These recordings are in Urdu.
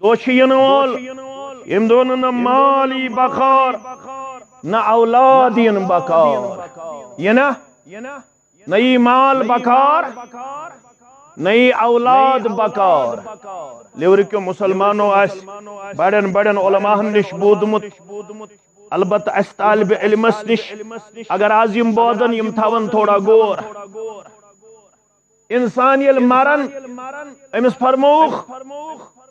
دوشین وول یم دون نہ مالی بکار نہ اولادین بکار یہ نئی مال بکار نئی اولاد بکار لیورکو مسلمانوں اس بڑن بڑن علماء نش بودمت البتہ اس طالب علمس نش اگر آز یم بودن یم تھون تھوڑا غور انسان یل مرن امس فرموخ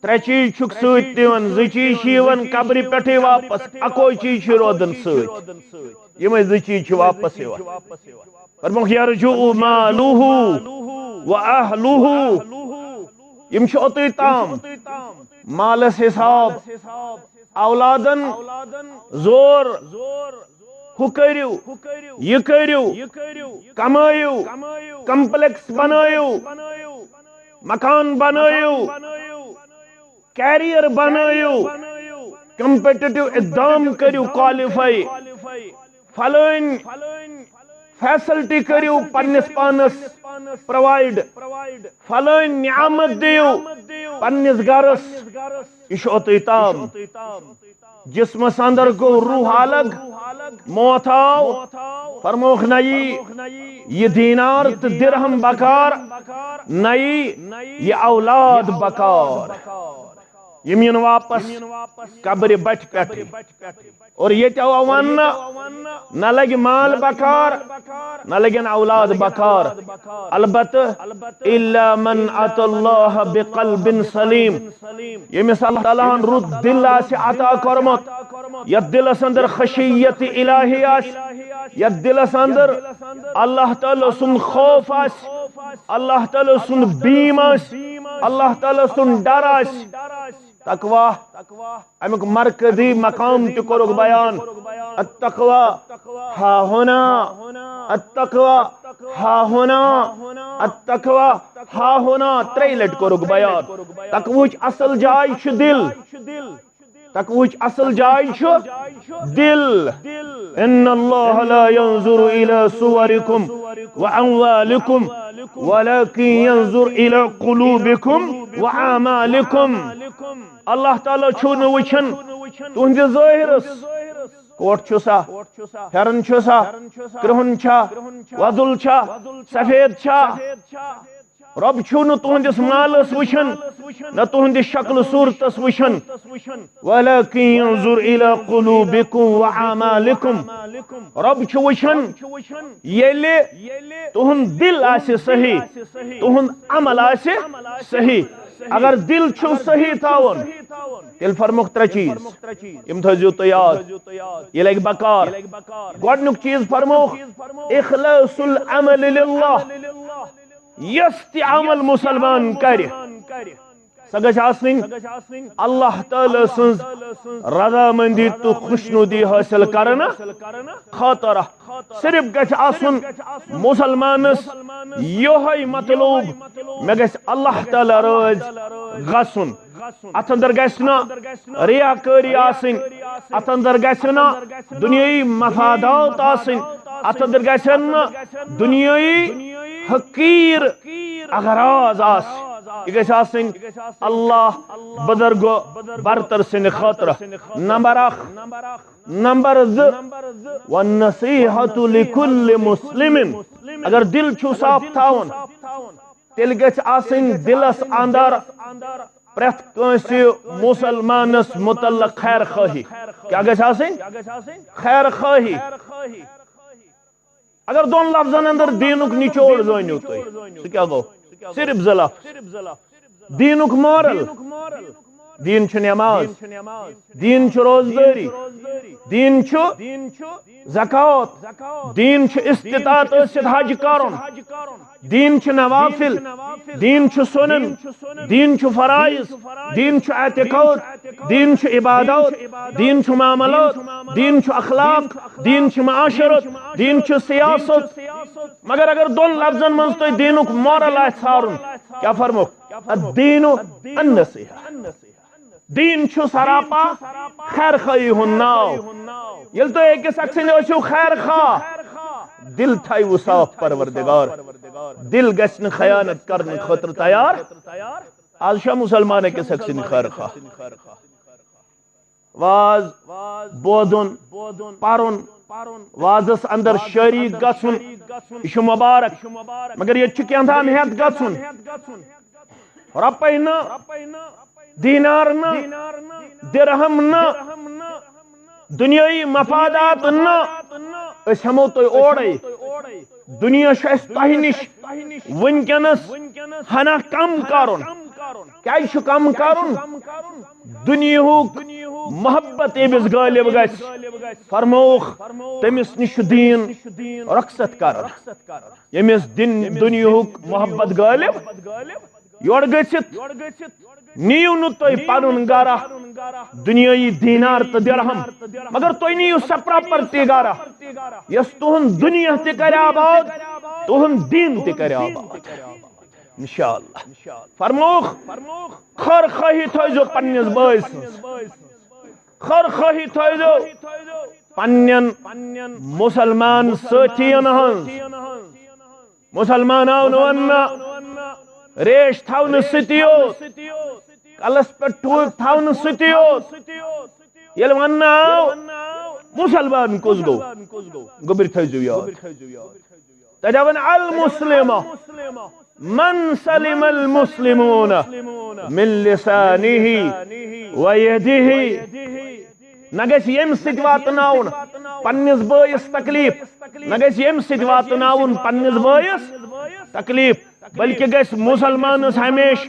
ترے چیز چھک ست دون زٕ چیز چھ قبر پٹھے واپس اکوئی چیز چھ رودن ست یم زٕ چیز چھ واپس یوان فرموخ یرجو مالوہ و اہلوہ یم چھ اوتوی تام مالس حساب اولادن زور ہو کریو یہ کریو کمائیو کمپلیکس بنائیو مکان بنائیو کیریئر بنائیو کمپیٹیٹو اقدام کریو کوالیفائی فلائن فیسلٹی کریو پنس پانس پرووائڈ فلائن نعمت دیو پنس گرس یہ اوتوی تام جسمس اندر کو روح الگ موت آو فرموخ نئی یہ دینار تو درہم بکار نئی یہ اولاد بکار یمین واپس قبر بٹ پٹ اور یہ تو نہ لگ مال بکار نہ لگن اولاد بکار البتہ الا من اتى الله بقلب سلیم یمس اللہ تعالیٰ رود دل آس عطا کرمت یت دلس اندر خشیت الہی آس یت دلس اندر اللہ تعالیٰ سن خوف آس اللہ تعالیٰ سن بیم آس اللہ تعالیٰ سن ڈر آس تقوی امیک مرکزی مقام تکرک بیان التقوی ہا ہونا التقوی ہا ہونا التقوی ہا ہونا تری لٹ کرک بیان تقویچ اصل جائے چھ دل تقویچ اصل جائے چھ دل ان اللہ لا ينظر الى صورکم واموالکم ولكن ينظر الى قلوبکم واعمالکم اللہ تعالیٰ چھوڑ وچھن تہندِ ظاہرس کوٹ چھسا پھرن چھسا کرہن چھا وضل چھا سفید چھا رب چھو تہندس مالس وچھن نہ تہندس شکل صورتس وچھن ولكن ينظر الى قلوبكم واعمالكم رب چھو وچھن یلی تہند دل آسہ صحیح تہند عمل آسہ صحیح اگر دل چھو صحیح تھاون تیل فرموخ ترے چیز یم تھزیو تو یاد یہ لگ بکار گوڈنیک چیز فرموخ اخلاص العمل للہ یس تہ عمل مسلمان کر سہ گژھِ آسٕنۍ اللہ تعالی سٕنٛز رضامندی تو خوشنودی حٲصِل کرنہ خٲطرٕ صرف گژھِ آسُن مسلمانس یہوے مطلوب مےٚ گژھِ اللہ تعالی رٲضۍ گژھُن اتھ اندر گژھِ نہٕ ریاکٲری آسٕنۍ اتھ اندر گژھِ نہٕ دُنیٲیی مفادات آسٕنۍ اتھ اندر گژھن نہٕ دُنیٲیی حقیر اغراض آس یہ گژھِ آسٕنۍ اللہ بزرگو برتر سٕنٛدِ خٲطرٕ نمبر اکھ نمبر زٕ والنصیحۃ لکل مسلم اگر دل چھو صاف تھاون تیٚلہِ گژھِ آسٕنۍ دلس اندر پرٛٮ۪تھ کٲنٛسہِ مسلمانس متعلق خیر خواہی کیا گژھِ آسٕنۍ خیر خواہی اگر دون لفظن اندر دینک نچوڑ زٲنِو تُہۍ سُہ کیٛاہ گوٚو صرف زٕ لفظ دینک مارل دین چھ نماز دین چھ روزداری دین چھ زکات دین چھ استطاعت ٲسِتھ حج کرن دین چھ نوافل دین چھ سنن دین چھ فرائض دین چھ اعتقاد دین چھ عبادات دین چھ معاملات دین چھ اخلاق دین چھ معاشرت دین چھ سیاست مگر اگر دون لفظن من تُہۍ دینک مارل آسہِ ژھارُن کیا فرموک الدین النصیحہ دین چھو سراپا خیر خواہی ہن ناو یل تو ایک سکسن ٲسِو خیر خواہ دل تھایو صاف پروردگار دل گژھِ نہٕ خیانت کرنہٕ خٲطرٕ تیار آج شاہ مسلمان کے سکسن خرخہ واز بودن پارن وازس اندر شریک گژھن یہ مبارک مگر یہ کینتھام ہیت گژھن رۄپے نہ دینار نہ درہم نہ دنیائی مفادات نہ اس ہمو تو اوڑے دنیا اس تہ نش ونکس ہنا کم کرن کیا کم کرن دنیا محبت امس غالب گژھِ فرموخ تمس نش دین رخصت کر یمس دنیا محبت غالب یور گژھت نیو نو تُہۍ پنن گرہ دنیائی دینار تو درہم مگر تُہۍ نیو سا پراپرٹی گرہ یس تہند دنیا تہ کر آباد تہند دین تہ کر آباد انشاءاللہ فرموخ خر خواہی تھٲیزیو پننس بٲے سٕنٛز خر خواہی تھٲیزیو پنن مسلمان سٲتھین ہٕنٛز مسلمان آو نہٕ وننہٕ ریش تھاونہٕ سۭتی یوت کلس پہ ٹوٹ تھاونہٕ سۭتی یوت ییٚلہِ وننہٕ آو مسلمان کُس گوٚو گوٚبٕرۍ تھٲیزیو یاد تتہِ دپان المسلم من سلم المسلمون من لسانه ويده نہ گژھِ ییٚمہِ سۭتۍ واتناوُن پننس بٲیس تکلیف نہ گژھِ ییٚمہِ سۭتۍ واتناوُن پننس بٲیس تکلیف بلکہ گژھِ مسلمانس ہمیش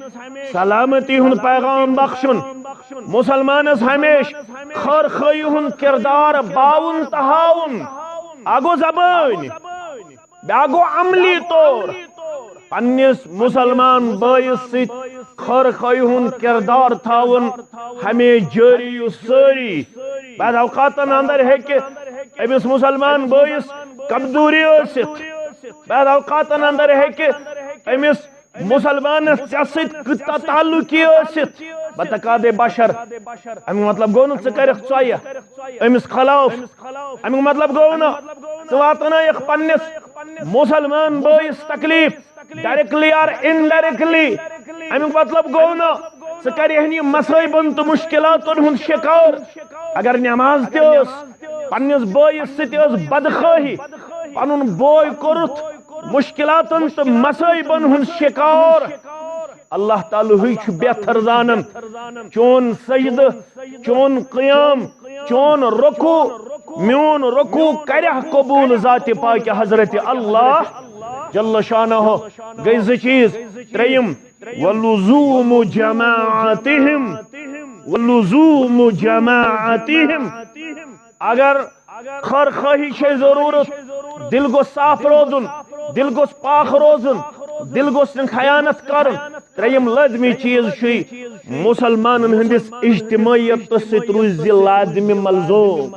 سلامتی ہند پیغام بخشن مسلمانس ہمیش خیر خواہی ہند کردار باون تہ ہاون اگو زبان بیا گو عملی طور پنس مسلمان بٲیس ست خیر خواہی ہند کردار تھاون ہمیش جاری ساری بعض اوقاتن اندر ہیکہ امس مسلمان بٲیس کمزوری ٲسِتھ بعض اوقاتن اندر ہیکہ امس مسلمانس ژےٚ سۭتۍ تعلقی ٲسِتھ بتقاد بشر امیُک مطلب گوٚو نہٕ ژٕ کَرکھ ژۄیہِ أمِس خلاف امیُک مطلب گوٚو نہٕ ژٕ واتنٲیکھ پننس مسلمان بٲیس تکلیف ڈائریکٹلی اور انڈائریکٹلی امیُک مطلب گوٚو نہٕ ژٕ کَرِہن یہِ مصٲیبن تہٕ مشکلاتن ہُنٛد شکار اگر نماز تہِ ٲس پننس بٲیس سۭتۍ ٲس بدخٲہی پنُن بوے کوٚرُتھ مشکلاتن تو مصائبن ہن شکار اللہ تعالی ہوئی چھ بہتر زانن چون سجدہ چون قیام چون رکوع میون رکوع کرہ قبول ذات پاک حضرت اللہ جل شانہ گئی ز چیز تریم ولزوم جماعتهم ولزوم جماعتهم اگر خیر خواہی چھ ضرورت دل گو صاف روزن دل گوس پاک روزن دل گوس خیانت کرن تریم لازمی چیز چھ مسلمانن ہندس اجتماعیت ست روز لازمی ملزوم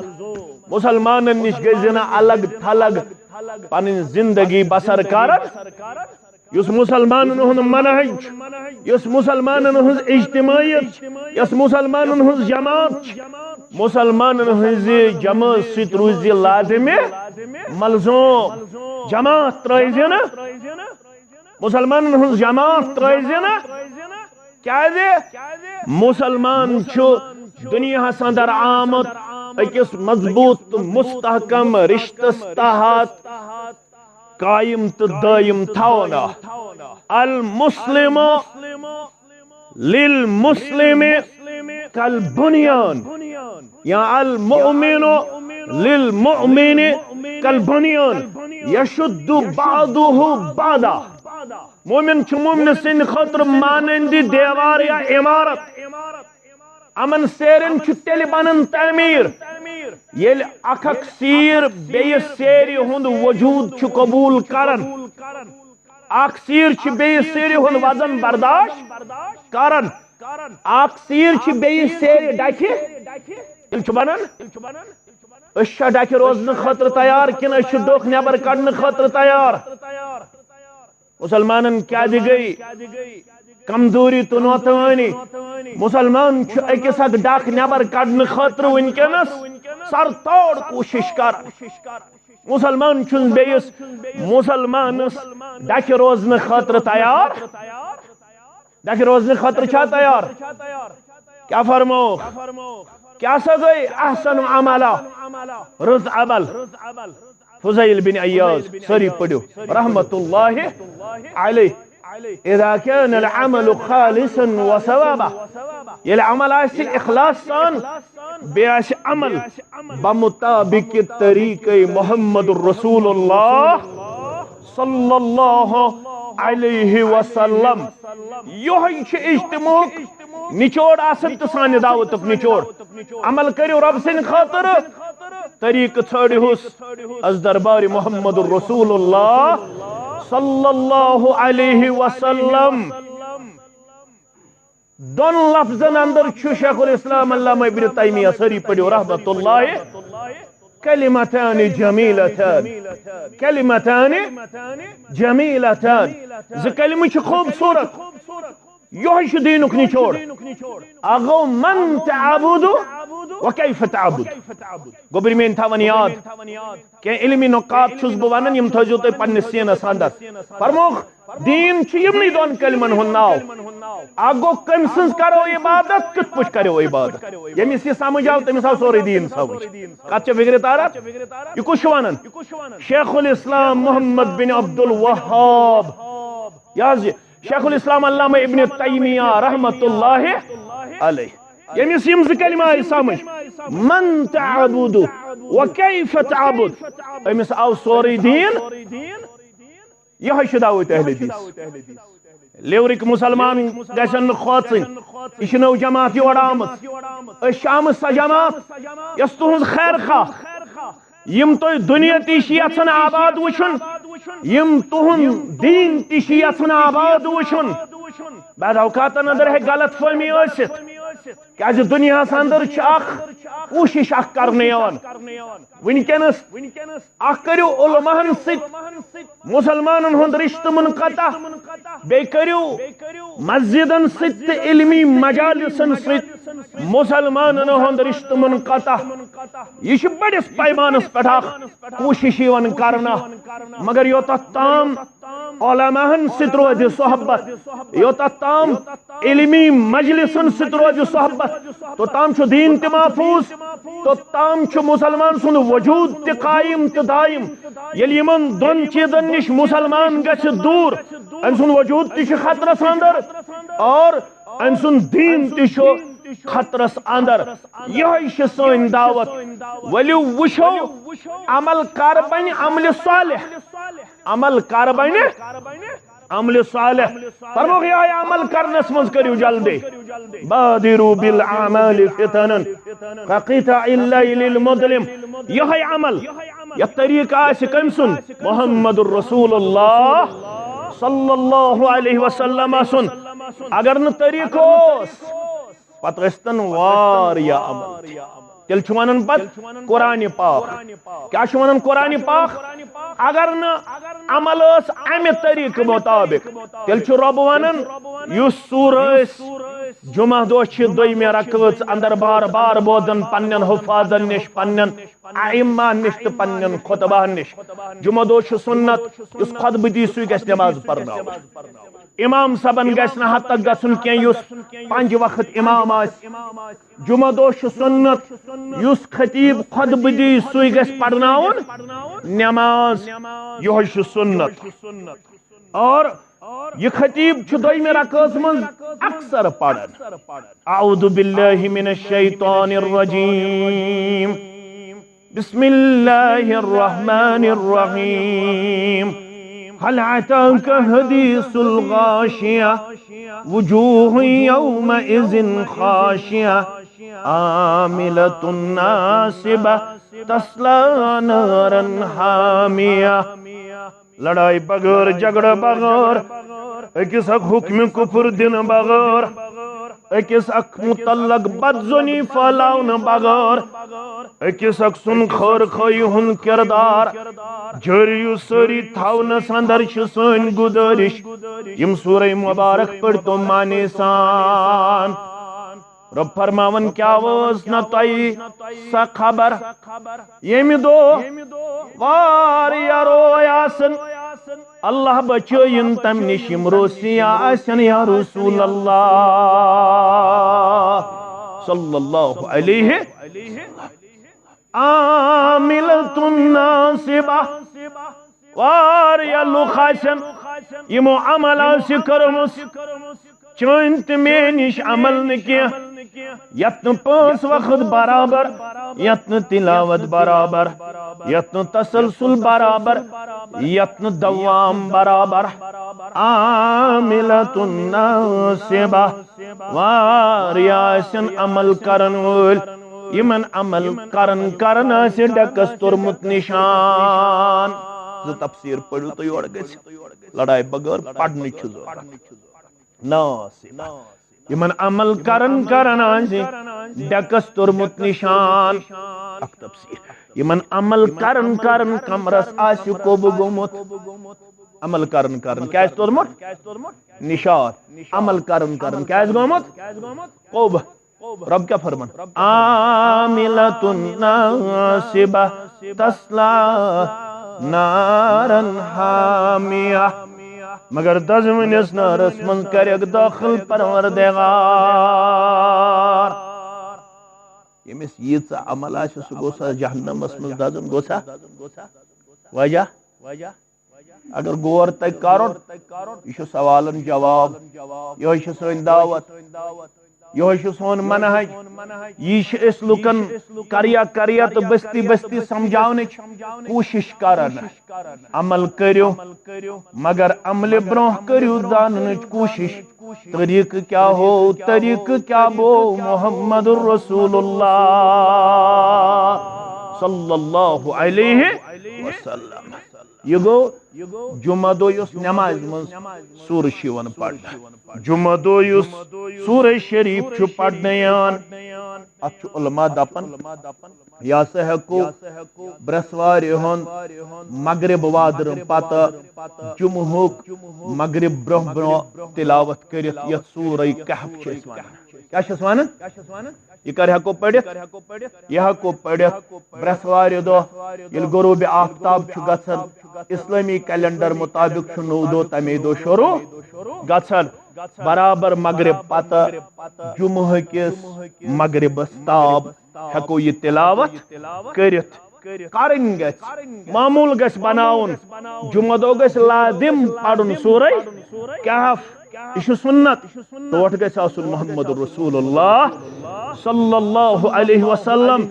مسلمانن نش گزنا الگ تھلگ پن زندگی بسر کرن یس مسلمانن ہند منہج یس مسلمانن ہند اجتماعیت یس مسلمانن ہند جماعت مسلمانن ہز جماعت ست روز لازمی ملزوم جماعت ترائزی نا مسلمانن ہز جماعت ترائزی نا کیا مسلمان چھ دنیا اندر آمد اکس مضبوط مستحکم رشتس تحت قائم تو دائم تھونا المسلم للمسلم کالبنیان یا المؤمن للمؤمن کالبنیان یشد بعضه بعضا مومن چھ مومن سن خاطر مانندی دیوار یا عمارت امن سیرن چھ تیل بنن تعمیر یل اکھ سیر بیس سیری ہند وجود چھ قبول کرن اکھ سیر چھ بیس سیری ہند وزن برداشت کرن اکھ سیر چھ بیس سیری ڈکہ تیل چھ بنن اشا ڈکہ روزن خاطر تیار کن اش ڈوکھ نبر کڑن خاطر تیار مسلمانن کیا دی گئی کمزوری تو نوتوانی مسلمان اکس اک ڈاک نبر کڑن خاطر ونکس سر توڑ کوشش کر مسلمان چھ بیس مسلمانس ڈکہ روزن خاطر تیار دیکھ روزن خطر چھا تیار کیا فرمو کیا سا گئی احسن عملہ رز عمل فضیل بن عیاض سری پڑھو رحمت اللہ علیہ اذا كان العمل خالصا وثوابا يل عمل آسي اخلاص سان بیاش عمل بمطابق طریق محمد رسول اللہ صلی اللہ علیہ وسلم یہ اجتماع نچوڑ آسن تو سان دعوت نچوڑ عمل کرو رب سن خاطر طریق ژھانڈہوس از دربار محمد رسول اللہ صلی اللہ علیہ وسلم دون لفظن اندر چھو شیخ الاسلام علامہ ابن تیمیہ سری پڑھو رحمت اللہ کلمتان جمیلتان کلمتان جمیلتان ز کلمہ چھ خوبصورت یہ دینک نچوڑ اگو من تعبد وکیف تعبد گوبر میں تھاون یاد کہ علمی نقاط چھس بہ ونان یم تھجو تہ پننس سینس اندر فرموخ دین چھ یمنی دون کلمن ہن ناو اگو کم سنز کرو عبادت کت پچ کرو عبادت یمس یہ سمجھ آو تمس آو سورے دین سمجھ کت چھ فکر تارا یہ کچھ ونان شیخ الاسلام محمد بن عبد الوہاب یاز شیخ الاسلام علامہ ابن تیمیہ رحمت اللہ علیہ یمس یم ز کلمہ سمجھ من تعبد وکیف تعبد امس آو سورے دین یہ ہے دعوت اہل حدیث لیورک مسلمان گژھن کھوژن یہ نو جماعت یور آمت آمت سا جماعت یس تہذ خیر خواہ یم تہ دنیا تہ یژھان آباد وچھن یم تہند دین تہ یژھان آباد وچھن بعض اوقات اندر ہے غلط فہمی ٲسِتھ کیازِ دنیاہس اندر چھ اخ کوشش اخ کرنے یوان ونکینس اخ کریو علماءن ست مسلمانن ہند رشتہ منقطع بے کریو مسجدن ست علمی مجالسن ست مسلمانن ہند رشتہ منقطع یہ بڑس پیمانس پہ کوشش یوان کرنا مگر یوتت تام علماءن ست روز صحبت یوتت تام علمی مجلسن ست روز صحبت تو تام چھ دین تہ محفوظ تو تام چھ مسلمان سن وجود تہ قائم تہ دائم یل یمن دون چیزن نش مسلمان گژھِ دور ان سن وجود تہ چھ خطرس اندر اور ان سن دین تہ چھ خطرس اندر یہ چھ سن دعوت ولیو وشو عمل کر بن عمل صالح عمل کر بن عمل صالح فرمو یہ عمل کرنس من کریو جلدی بادروا بالاعمال فتنا كقطع الليل المظلم یہ عمل یہ طریقہ آس کم سن محمد الرسول اللہ صلی اللہ علیہ وسلم سن اگر ن طریقہ پتہ استن واریا عمل تیل چھ ونان پت قرآن پاک کیا چھ ونان قرآن پاک اگر ن عمل اس امہ طریقہ مطابق تیل چھ رب ونان یس سورہ جمعہ دہ چھ دویمہ رکعت اندر بار بار بوزن پنن حفاظن نش پنن ائمہ نش تہ پنن خطبہ نش جمعہ دہ چھ سنت اس خطبہ دی سوی گژھِ نماز پرناو امام صاحبن گژھِ نہ حد تک گژھن کی یس 5 وقت امام آس جمعہ دہ چھ سنت یس خطیب خطبہ دی سوی گژھِ پرناون نماز یہ چھ سنت اور یہ خطیب چھ دویمہ رکعت من اکثر پڑھن اعوذ باللہ من الشیطان الرجیم بسم اللہ الرحمن الرحیم هل اتاك حديث الغاشية وجوه يومئذ خاشعة عاملة ناصبة تصلى نارا حامية لڑائی بغیر جھگڑا بغیر اکس اک حکم کفر دن بغیر اکس اک متعلق بدزنی پھلاون بغیر اکس اک سن خور خواہی ہن کردار جریو سری تھاونس اندر چھ سن گزارش یم سورہ مبارک پڑھ تو مانے سان رب فرماون کیا وز نہ تائی سا خبر یمی دو واریا رویاسن اللہ بچوین تم نشم روسیا آسن یا رسول اللہ صلی اللہ علیہ عاملۃ ناصبہ واریا لوک آسن یمو عمل آسی کرمس چونت میں نش عمل نکیا یتن پانچ وقت برابر یتن تلاوت برابر یتن تسلسل برابر یتن دوام برابر عاملۃ ناصبہ واریاسن عمل کرن وول یمن عمل کرن آسی ڈکس ترمت نشان تفسیر پڑھو تو یور گژھِ لڑائی بغیر پڑھنے چھُ ضرورت ناصبہ یمن عمل کرن آسی ڈکس ترمت نشان اک تفسیر یمن عمل کرن کمرس آسی کوب گومت عمل کرن کیا ترمت نشان عمل کرن کیا گومت کوب رب کیا فرمان عاملۃ ناصبہ تصلی نارن حامیہ مگر دزمنس نارس من کرک داخل پروردگار یمس ییژ عمل آسہِ سُہ گوٚژھا جہنمس منٛز دزُن گوٚژھا وجہ اگر غور تگہِ کرُن یہ چھُ سوالن جواب یہے چھِ سٲنۍ دعوت یہ سون منہج یہ اس لکن کریا تو بستی بستی سمجھانے کوشش کرن عمل کرو مگر عمل برہ کرو دانن کوشش طریق کیا ہو طریق کیا بو محمد الرسول اللہ صلی اللہ علیہ وسلم یہ گو جمعہ دو یس نماز من سورہ شیون پڑھنا جمعہ دو یس سورہ شریف چھو پڑھنیان اتھ علماء دپن یا سہکو برسواری ہون مغرب وادر پتہ جمعہ مغرب برہ تلاوت کرت یت سورہ کہف چھس ونان کیا چھس ونان یہ کر ہکو پڑھت یہ ہکو پڑھت برسواری دو یل غروب آفتاب چھ گژھن اسلامی کیلنڈر مطابق چھ 9 دو تمی دو شروع گژھن برابر مغرب پتہ جمعہ کس مغرب تاب ہکو یہ تلاوت کرت کرن گژھ معمول گژھ بناون جمعہ دو گژھ لازم پڑھن سورہ کہف یہ سنت توٹ گژھ آسن محمد رسول اللہ صلی اللہ علیہ وسلم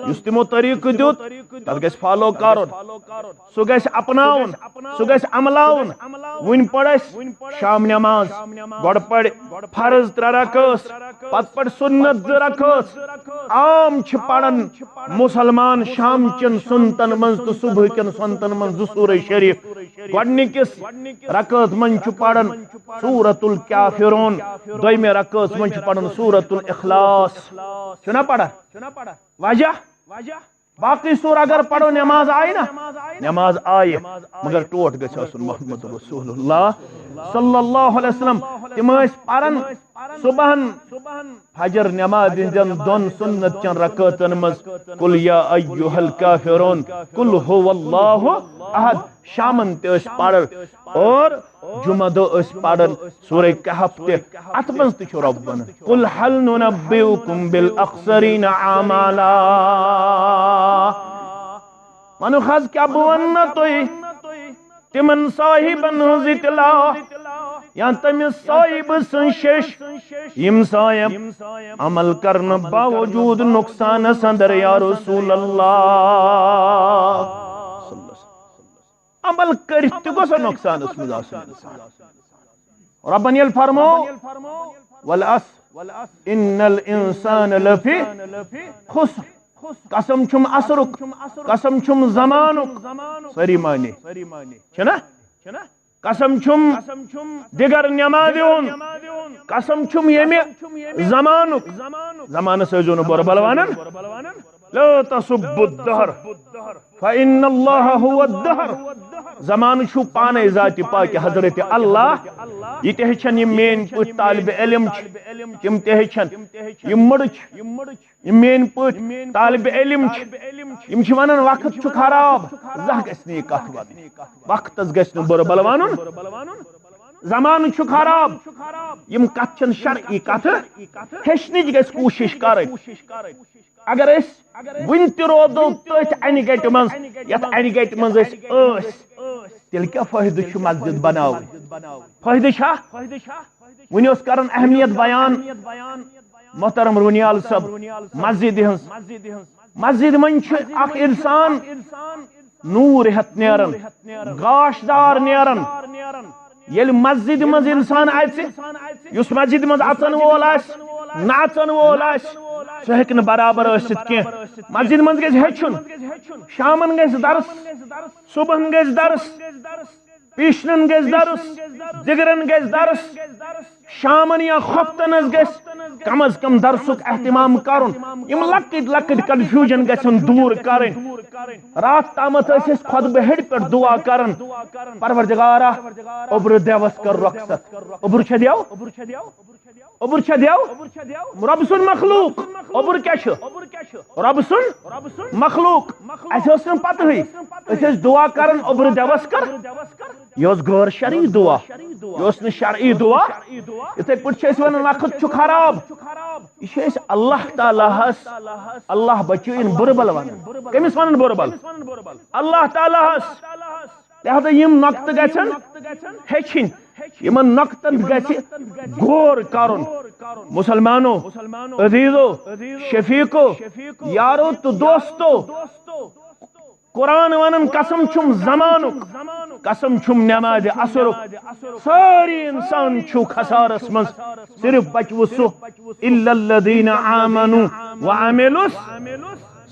یس تمو طریق دیت تر گژھ فالو کرن سو گژھ اپناون سو گژھ عملاون ون پڑھس شام نماز گوڑ پڑھ فرض 3 رکعت پت پڑھ سنت 2 رکعت عام چھ پڑھن مسلمان شام چن سنتن من تو صبح کن سنتن من 2 سورہ شریف گوڑنکس رکعت من چھ پڑھن سورۃ الکافرون دویمہ رکعت من چھ پڑھن سورۃ الاخلاص چھنا پڑھا وجہ باقی سور اگر پڑھو نماز آئی نا نماز آئی مگر ٹوٹ گژھِ آسن محمد رسول اللہ صلی اللہ علیہ وسلم تم پڑھن صبحن فجر نماز ہندین 2 سنت چن رکعتن مز قل یا ایھا الکافرون قل هو اللہ احد شامن تس پڑھن اور جمعہ دو اس پڑھن سورہ کہف تہ ات مز تہ چھ رب ون قل هل ننبئکم بالاخسرین اعمالا منو خاص کیا بون توئی تمن صاحبن ہز اطلاع یا تمس صاحب سن شش یم صاحب عمل کرن باوجود نقصان سندر یا رسول اللہ عمل کرت گوس نقصان اس مز آسن ربن یل فرمو والعصر ان الانسان لفی خسر قسم چھم اثرک قسم چھم زمانک سری معنی چھنا قسم چھم دیگر نمازیون قسم چھم یمی زمانک زمان سیزون بور بلوانن لا تصب الدهر فإن الله هو الدهر زمان شو پانے ذات پاک حضرت اللہ یہ تہچن یہ مین پوت طالب علم تم تہچن یہ مرچ یہ مین پوت طالب علم یم چھ ونان وقت چھ خراب زہ گژھِ نہٕ یہِ کتھ وَنٕنۍ وقتس گژھِ نہٕ بُرٕ بل ونُن زمان چھ خراب یم کت چھ شرعی کت ہیچنچ گژھِ کوشش کرٕنۍ اگر اس ون تہ روزو تٔتھۍ انہِ گٹہِ منٛز یتھ انہِ گٹہِ منٛز أسۍ تیٚلہِ کیٛاہ فٲیدٕ چھُ مسجد بناوٕنۍ فٲیدٕ چھا وٕنہِ اوس کران اہمیت بیان محترم رونیال صٲب مسجد ہٕنٛز مسجد منٛز چھُ اکھ انسان نور ہیتھ نیران گاش دار نیران ییٚلہِ مسجد منٛز انسان اژِ یُس مسجد منٛز اژن وول آسہِ ناژن وول آسہِ سُہ ہیٚکہِ نہٕ برابر ٲسِتھ کینٛہہ مسجد منٛز گژھِ ہیٚچھُن شامن گژھِ درس صبحن گژھِ درس پیشنن گژھِ درس دِگرن گژھِ درس شامن یا خۄفتن حظ گژھِ کم از کم درسُک اہتمام کرُن یم لۄکٕٹۍ لۄکٕٹۍ کنفیوجن گژھن دوٗر کرٕنۍ رات تامتھ ٲسۍ أسۍ خۄطبہٕ ہیٚرِ پٮ۪ٹھ دعا کران پروردگارا اوٚبرٕ دیوس کر رۄخصت اوٚبُر چھا دیو اوٚبُر چھا دیو رۄب سُنٛد مخلوق اوٚبُر کیاہ چھُ رۄب سُنٛد مخلوق اسہِ ٲس نہٕ پتہٕے أسۍ ٲسۍ دعا کران اوٚبرٕ دیوس کر یہ اوس غٲر شرعی دعا یہ اوس نہٕ شرعی دعا یِتھے پٲٹھۍ چھِ أسۍ ونان وقت چھُ خراب یہ چھِ أسۍ اللہ تعالیٰ ہس اللہ بچٲیِن بُرٕ بل ونان کٔمِس ونان بُرٕ بل اللہ تعالیٰ ہس لہذا یم نۄقطہٕ گژھن ہیٚچھِنۍ یمن نۄقطن گژھِ غور کرُن مسلمانو عزیزو شفیقو یارو تہٕ دوستو قرآن ونان قسم چھُم زمانُک قسم چھُم نمازِ عصرُک سٲری انسان چھُ خسارس منٛز صرف بچوٕ سُہ الا الذین آمنوا وعملوا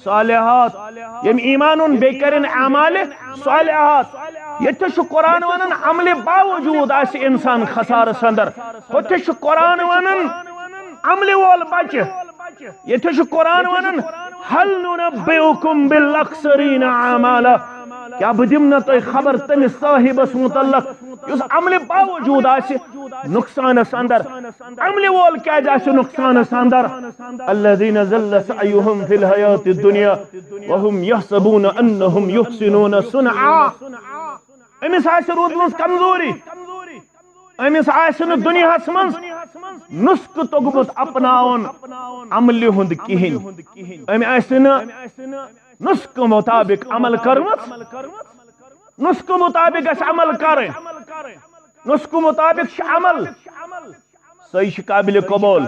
صالحات یم ایمان ان بیٚیہِ کرن اعمال صالحات ییٚتہِ چھُ قرآن ونان عملہِ باوجوٗد آسہِ انسان خسارس اندر ہوٚتہِ چھُ قرآن ونان عملہِ وول بچہِ ییٚتہِ چھُ قرآن ونان هل ننبئكم بالاخسرین اعمالا کیا بہٕ دِمہٕ نہ تۄہہِ خبر تٔمِس صاحبس متعلق یُس عملہِ باوجوٗد آسہِ نقصانس اندر عملہِ وول کیازِ آسہِ نقصانس اندر الذین ضل سعیهم فی الحیاۃ الدنیا وهم یحسبون انهم یحسنون صنعا أمس آسہِ روٗدمٕژ کمزوری أمس آسہِ نہٕ دُنیاہس منٛز نسخہٕ توٚگمُت اپناوُن عملہِ ہُنٛد کِہیٖنۍ أمۍ آسہِ نہٕ نسخہٕ مطابق عمل کٔرمٕژ نسخہٕ مطابق گژھِ عمل کرٕنۍ نسخہٕ مطابق چھُ عمل سۄے چھِ قابلِ قبوٗل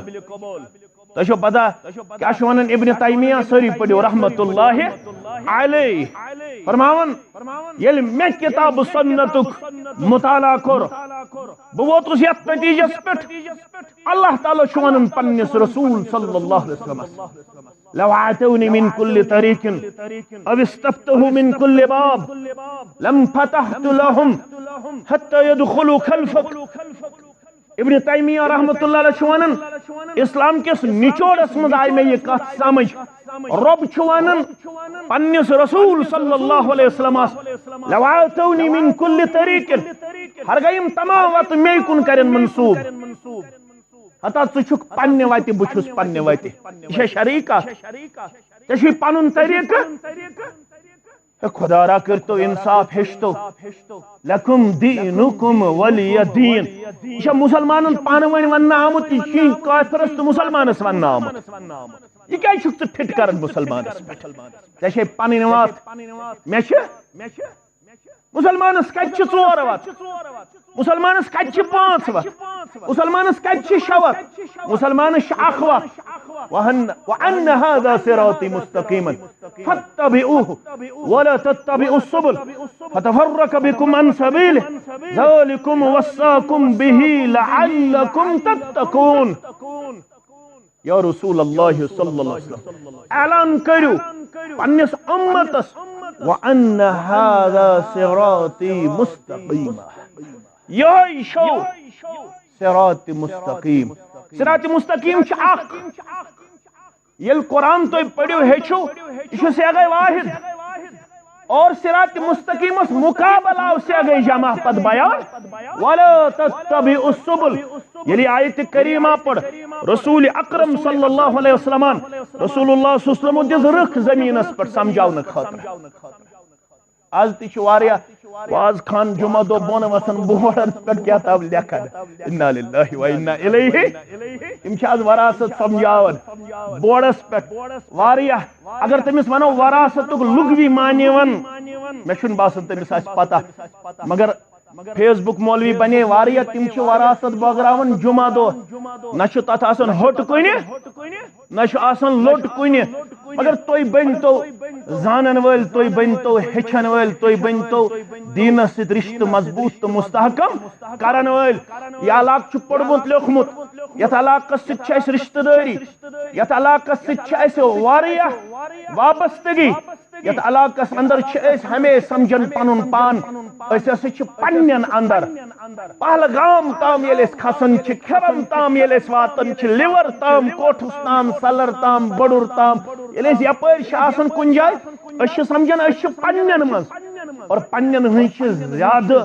تۄہہِ چھو پتہ کیٛاہ چھُ ونان ابن تیمیہ سٲری پٔرِو رحمتہ اللہ علیہ فرماوان ییٚلہِ مےٚ کتاب سنتُک مطالعہ کوٚر بہٕ ووتُس یتھ نتیجس پٮ۪ٹھ اللہ تعالیٰ چھُ ونان پننِس رسول صلی اللہ علیہ وسلمس لو آتونی من كل طريق او استفتحوا من كل باب لم فتحت لهم حتى يدخلوا خلفك ابن تیمیہ رحمۃ اللہ علیہ چھُ ونان اسلام کس نچوڑس منٛز آیہِ مےٚ یہِ کتھ سمجھ رب چھُ ونان پننِس رسول صلی اللہ علیہ وسلمس لو آتونی من كل طريق ہرگاہ یِم تمام وتہٕ مے کُن کرن منسوب ہتا ژٕ چھُکھ پننہِ وتہِ بہٕ چھُس پننہِ وتہِ یہِ چھا شرعی کتھ ژےٚ چھُے پنُن طریقہٕ خدا را کٔرتو انصاف ہیٚچھتو لکم دینکم ولی دین یہ چھا مسلمانن پانہٕ ؤنۍ وننہٕ آمُت یہِ چھُے کافرس تہٕ مسلمانس وننہٕ آمُت یہِ کیازِ چھُکھ ژٕ فٹ کران مسلمانس پٮ۪ٹھ ژےٚ چھے پنٕنۍ وتھ مےٚ چھِ مسلمانس کتہِ چھِ ژور وتھ مسلمانس کتہِ چھِ پانٛژھ وتھ مسلمانس کتہِ چھِ شےٚ وتھ مسلمانس چھِ اکھ وتھ وان هذا صراطي مستقيما فاتبعوه ولا تتبعوا السبل فتفرق بكم عن سبيله ذلكم وصاكم به لعلكم تتقون یا رسول اللہ صلی اللہ علیہ وسلم اعلان کرو پننس امتس وان هذا صراطي مستقيما یہ شو صراط مستقیم صراط مستقیم چھ اکھ یل قرآن تُہۍ پٔرِو ہیٚچھِو یہ چھُ سیغے واحد اور صراط مستقیم اس مقابل آو سے گئی جمع پت بیان وَلَا تَتَّبِعُ السُّبُلِ یلی آیت کریمہ پڑھ رسول اکرم صلی اللہ علیہ وسلم رسول اللہ صلی اللہ علیہ وسلم دِژ رخ زمین اس پر سمجھاؤن خاطر آز تیچ واریا واز خان جمعہ دو بون وسن بورن پر کیا تاب لیکن انا للہ و انا الیہ امشاز وراثت سمجھاون بورس پر واریا اگر تمس ونو وراثت لغوی معنی ون میں چھن باسن تمس آس پتہ مگر فیس بک مولوی بنے واریا تم چھ وراثت بغراون جمعہ دو نہ چھ تتھ آسن ہوٹ کنہ نہ چھ آسن لوٹ کنہ مگر توئی بن تو زانن ول توئی بن تو ہچن ول توئی بن تو دینس ست رشتہ مضبوط تو مستحکم کرن ول یہ علاقہ چھ پڑھمت لیکھمت یتھ علاقہ ست چھ اس رشتہ داری یتھ علاقہ ست چھ اس واریا وابستگی یتھ علاقہ اندر چھ اس ہمیں سمجھن پنن پان اس چھ پنن اندر پہلگام تام یل اس کھسن چھ کھرم تام یل اس واتن چھ لیور تام کوٹھس تام سلر تام بڑور تام یل اس یپر چھ آسن کن جائے اس چھ سمجھن اس چھ پنن من اور پنن ہن چھ زیادہ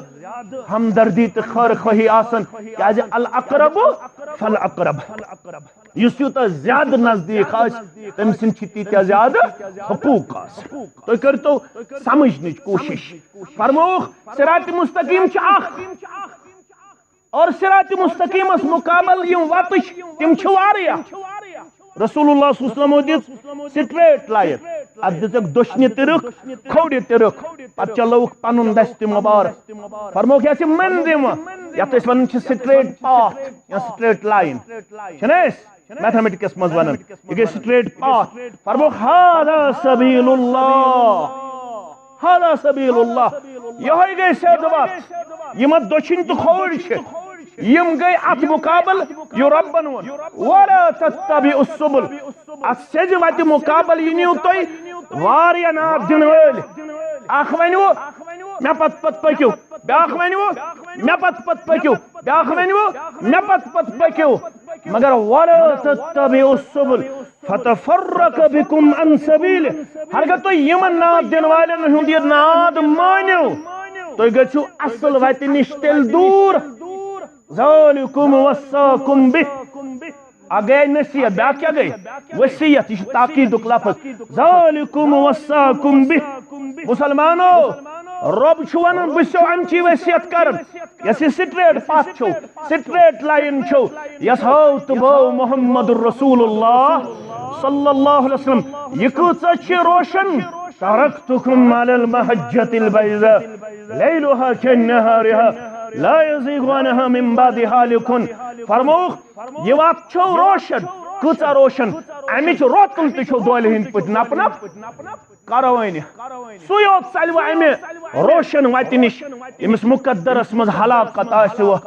ہمدردی تو خیر خواہی آسن کیازِ الاقرب فالاقرب یس یوتہ زیادہ نزدیک آس تم سن چھ تیتیا زیادہ حقوق آس تو کرتو سمجھنچ کوشش فرموخ صراط مستقیم چھ اخ اور صراط مستقیم اس مقابل یم واتش تم چھ واریا رسول اللہ صلی اللہ علیہ وسلم دِژ سٹریٹ لائن ات دِژکھ دشنہِ تہِ رٕکھ کھوڑِ تہِ رٕکھ پتہٕ چلووُکھ پنُن دستہِ مبارک فرمووُکھ یتھ منزِم یتھ أسۍ ونان چھِ سٹریٹ پاتھ یا سٹریٹ لائن چھِنہ أسۍ میتھمیٹکس منٛز ونان یہِ گٔے سٹریٹ پاتھ فرمووُکھ ہاذا سبیل اللہ ہاذا سبیل اللہ یہوے گٔے سیٚود وتھ یِم اتھ دٔچھِنۍ تہٕ کھوڑ چھِ یم گئی ات مقابل یو ربن ون ولا تتبعوا السبل ات سیج وت مقابل ینیو توy واریا ناب دن ول اخ ونیو مے پت پکیو بیاخ ونیو مے پت پکیو بیاخ ونیو مے پت پکیو مگر ولا تتبعوا السبل فتفرق بكم عن سبيله ہرگہ توy یمن ناب دن والن ہند یہ ناد مانیو توy گژھو اصل وت نش تیل دور ذالکم وصاکم بہ اگے نصیحت بیا کیا گئی وصیت یہ تاکید لفظ ذالکم وصاکم بہ مسلمانو رب چھو ونان بسو امچی وصیت کرن یس سٹریٹ پاتھ چھو سٹریٹ لائن چھو یس ہو تو بو محمد رسول اللہ صلی اللہ علیہ وسلم یہ کۭژاہ چھ روشن ترکتکم علی المحجۃ البیضاء لیلها كنهارها لا يزيغ عنها من بعد هالك فرموخ یہ وات چھو روشن کۭژاہ روشن امچ روتن تہ چھو دولہِ ہٕنٛدۍ پٲٹھۍ نپ نپ کرو وۄنۍ سُے یوت ژلوٕ امہِ روشن وتہِ نش ییٚمِس مقدرس منٛز ہلاکت آسِوٕ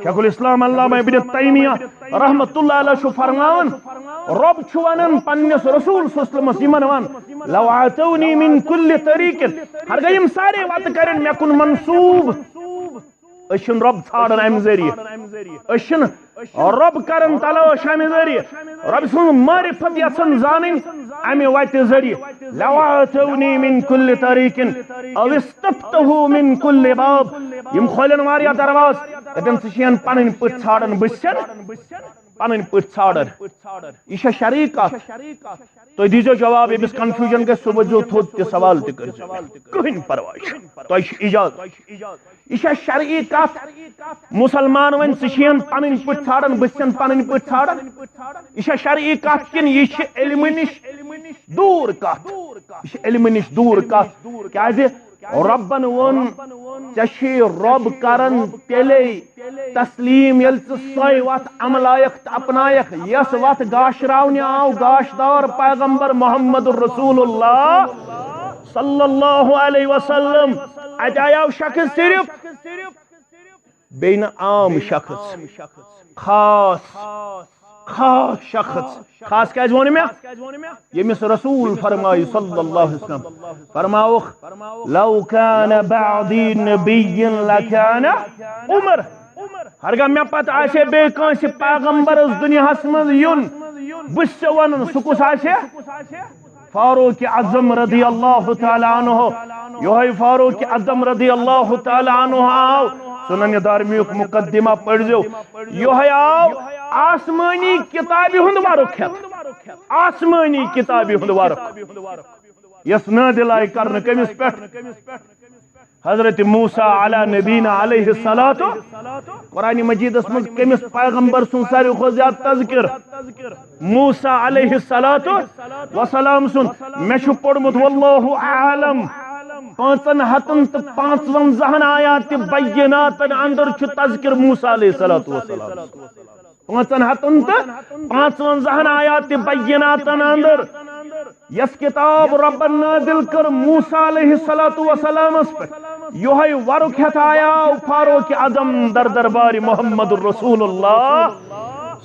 شیخ الاسلام علامہ ابن تیمیہ رحمۃ اللہ علیہ چھُ فرماوان رب چھُ ونان پننس رسول صلی اللہ علیہ وسلم یمن ون لو آتونی من کل طریق ہرگاہ یم سارے وتہٕ کرن مےٚ کُن منصوب اشن رب ژھانڈن امہِ ذریعہ اشن رب کرن تلاش امہِ ذریعہ رب سن معرفت یژھن زانٕنۍ امہِ وتہِ ذریعہ لو آتونی من کل طریق او استفتحوا من کل باب یم کھولن واریاہ درواز دپن ژٕ چھِ ین پنٕنۍ پٲٹھۍ ژھانڈن بہٕ چھَن پنٕنۍ پٲٹھۍ ژھانڈن یہ چھا شرعی کتھ تُہۍ دیٖزیو جواب ییٚمِس کنفیوجن گژھِ سُہ ؤتھۍزیو تھوٚد تہِ سوال تہِ کٔرۍزیو کٕہٕنۍ پرواے چھُنہٕ تۄہہِ چھُ اجازت یہ چھا شرعی کتھ مسلمان ون ژٕ چھِ ین پنٕنۍ پٲٹھۍ ژھانڈن بہٕ چھَن پنٕنۍ پٲٹھۍ ژھانڈن یہ چھا شرعی کتھ کِنہٕ یہ چھِ علمہٕ نش دوٗر کتھ یہ چھِ علمہٕ نش دوٗر کتھ کیازِ ربن وون ژےٚ چھُے رب کرن تیلے تسلیم ییٚلہِ ژٕ سۄے وتھ عملایکھ تہٕ اپنایکھ یس وتھ گاشراونہِ آو گاشدار پیغمبر محمد رسول اللہ صلی اللہ علیہ وسلم اتہ آیاو شخص صرف بیٚیہِ نہٕ عام شخص خاص شخص خاص کیازِ ووٚن مےٚ ییٚمِس رسول فرمایہِ صلی اللہ علیہ وسلم فرماوُکھ لو کان بعدی نبی لکان عمر ہرگاہ مےٚ پتہٕ آسہِ بیٚیہِ کٲنٛسہِ پیغمبرس دُنیاہس منٛز یُن بہٕ چھُس ژےٚ ونان سُہ کُس آسہِ فاروق اعظم رضی اللہ تعالی عنہ یہ فاروق اعظم رضی اللہ تعالی عنہ آو سنن دارمیک مقدمہ پڑھ جو یہ آو آسمانی کتابی ہند ورق ہے آسمانی کتابی ہند ورق یس نادل آئی کرن کمس پہ حضرت موسیٰ علی نبینا علیہ الصلاۃ قرآن مجید اسم کمس پیغمبر سن ساری خوزیات تذکر موسیٰ علیہ الصلاۃ وسلام سن میں چھو پڑھمت واللہ اعلم 555 آیات بینات اندر چھو تذکر موسیٰ علیہ الصلاۃ 555 آیات بینات اندر یس کتاب رب نازل کر موسیٰ علیہ السلام اس پر یہ ورق ہتایا فاروق اعظم در دربار محمد رسول اللہ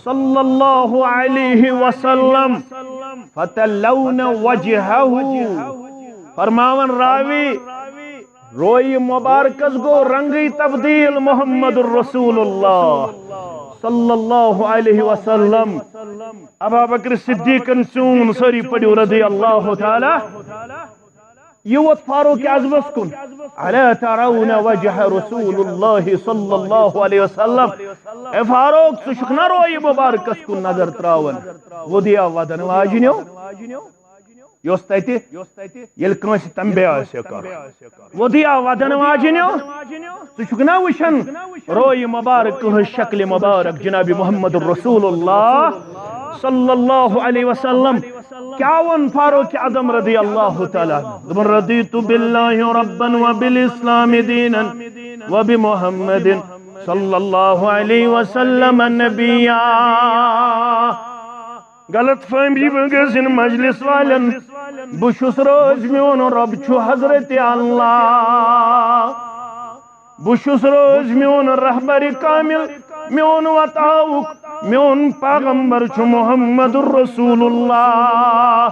صلی اللہ علیہ وسلم فتلون وجہہ فرماون راوی روئی مبارکس گو رنگی تبدیل محمد رسول اللہ صلی اللہ علیہ وسلم ابا بکر صدیق سون سری پڑھو رضی اللہ تعالی یوت فاروق اعظم کن الا ترون وجہ رسول اللہ صلی اللہ علیہ وسلم اے فاروق سشکنا روئی مبارکس کن نظر تراون وہ دیا ودن واجنیو یوس تیتی یل کنس تنبیہ آسے کر وہ دیا ودن واجنیو سشکنا وشن روئی مبارک شکل مبارک جناب محمد رسول اللہ صلی اللہ علیہ وسلم کیا ون فاروق اعظم رضی اللہ تعالی رضیت باللہ ربا وبالاسلام دینا وبمحمد صلی اللہ علیہ وسلم نبیا غلط فہمی بگزن مجلس والن بشس روز میون رب چھو حضرت اللہ بشس روز میون رہبر کامل میون وطاوک میون پیغمبر چھو محمد رسول اللہ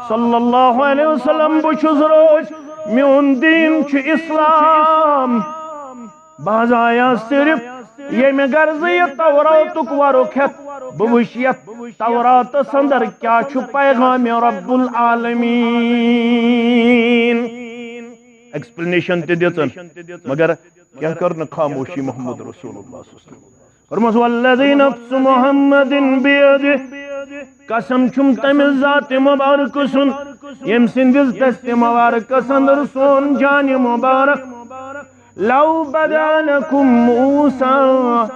صلی اللہ علیہ وسلم بشس روز میون دین چھو اسلام بعض آیا صرف یہ میں غرضی توراتک ورکھت بوشیت تورات سندر کیا چھو پیغام رب العالمین ایکسپلینیشن تی دیتن مگر کیا کرنا خاموشی محمد رسول اللہ صلی اللہ علیہ وسلم فرمس والذی نفس محمد بیدہ قسم چھم تم ذات مبارک سن یم سندز دست مبارک سندر سون جان مبارک لو بدانکم موسیٰ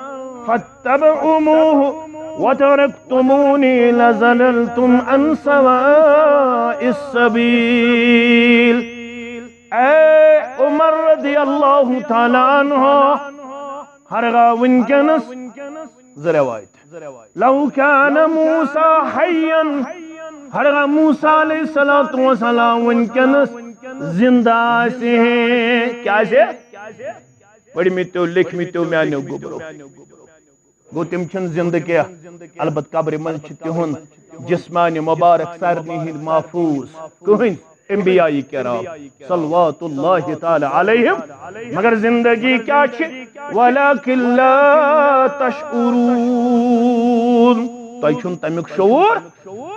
فاتبعوموہ وتركتموني لزللتم عن سواء السبيل اے عمر رضی اللہ تعالی عنہ ہرگا ونکنس زروایت لو كان موسیٰ حیا ہرگا موسیٰ علیہ السلام ونکنس زندہ سے کیا سے پڑھ میتو لکھ میتو میانو گبرو گو تم چھن زندہ کیا البت قبر من تہن جسمانی مبارک سارنی ہند محفوظ کہن انبیاء کرام صلوات اللہ تعالی علیہم مگر زندگی کیا چھ ولیکن لا تشعرون تو چھن تمیک شعور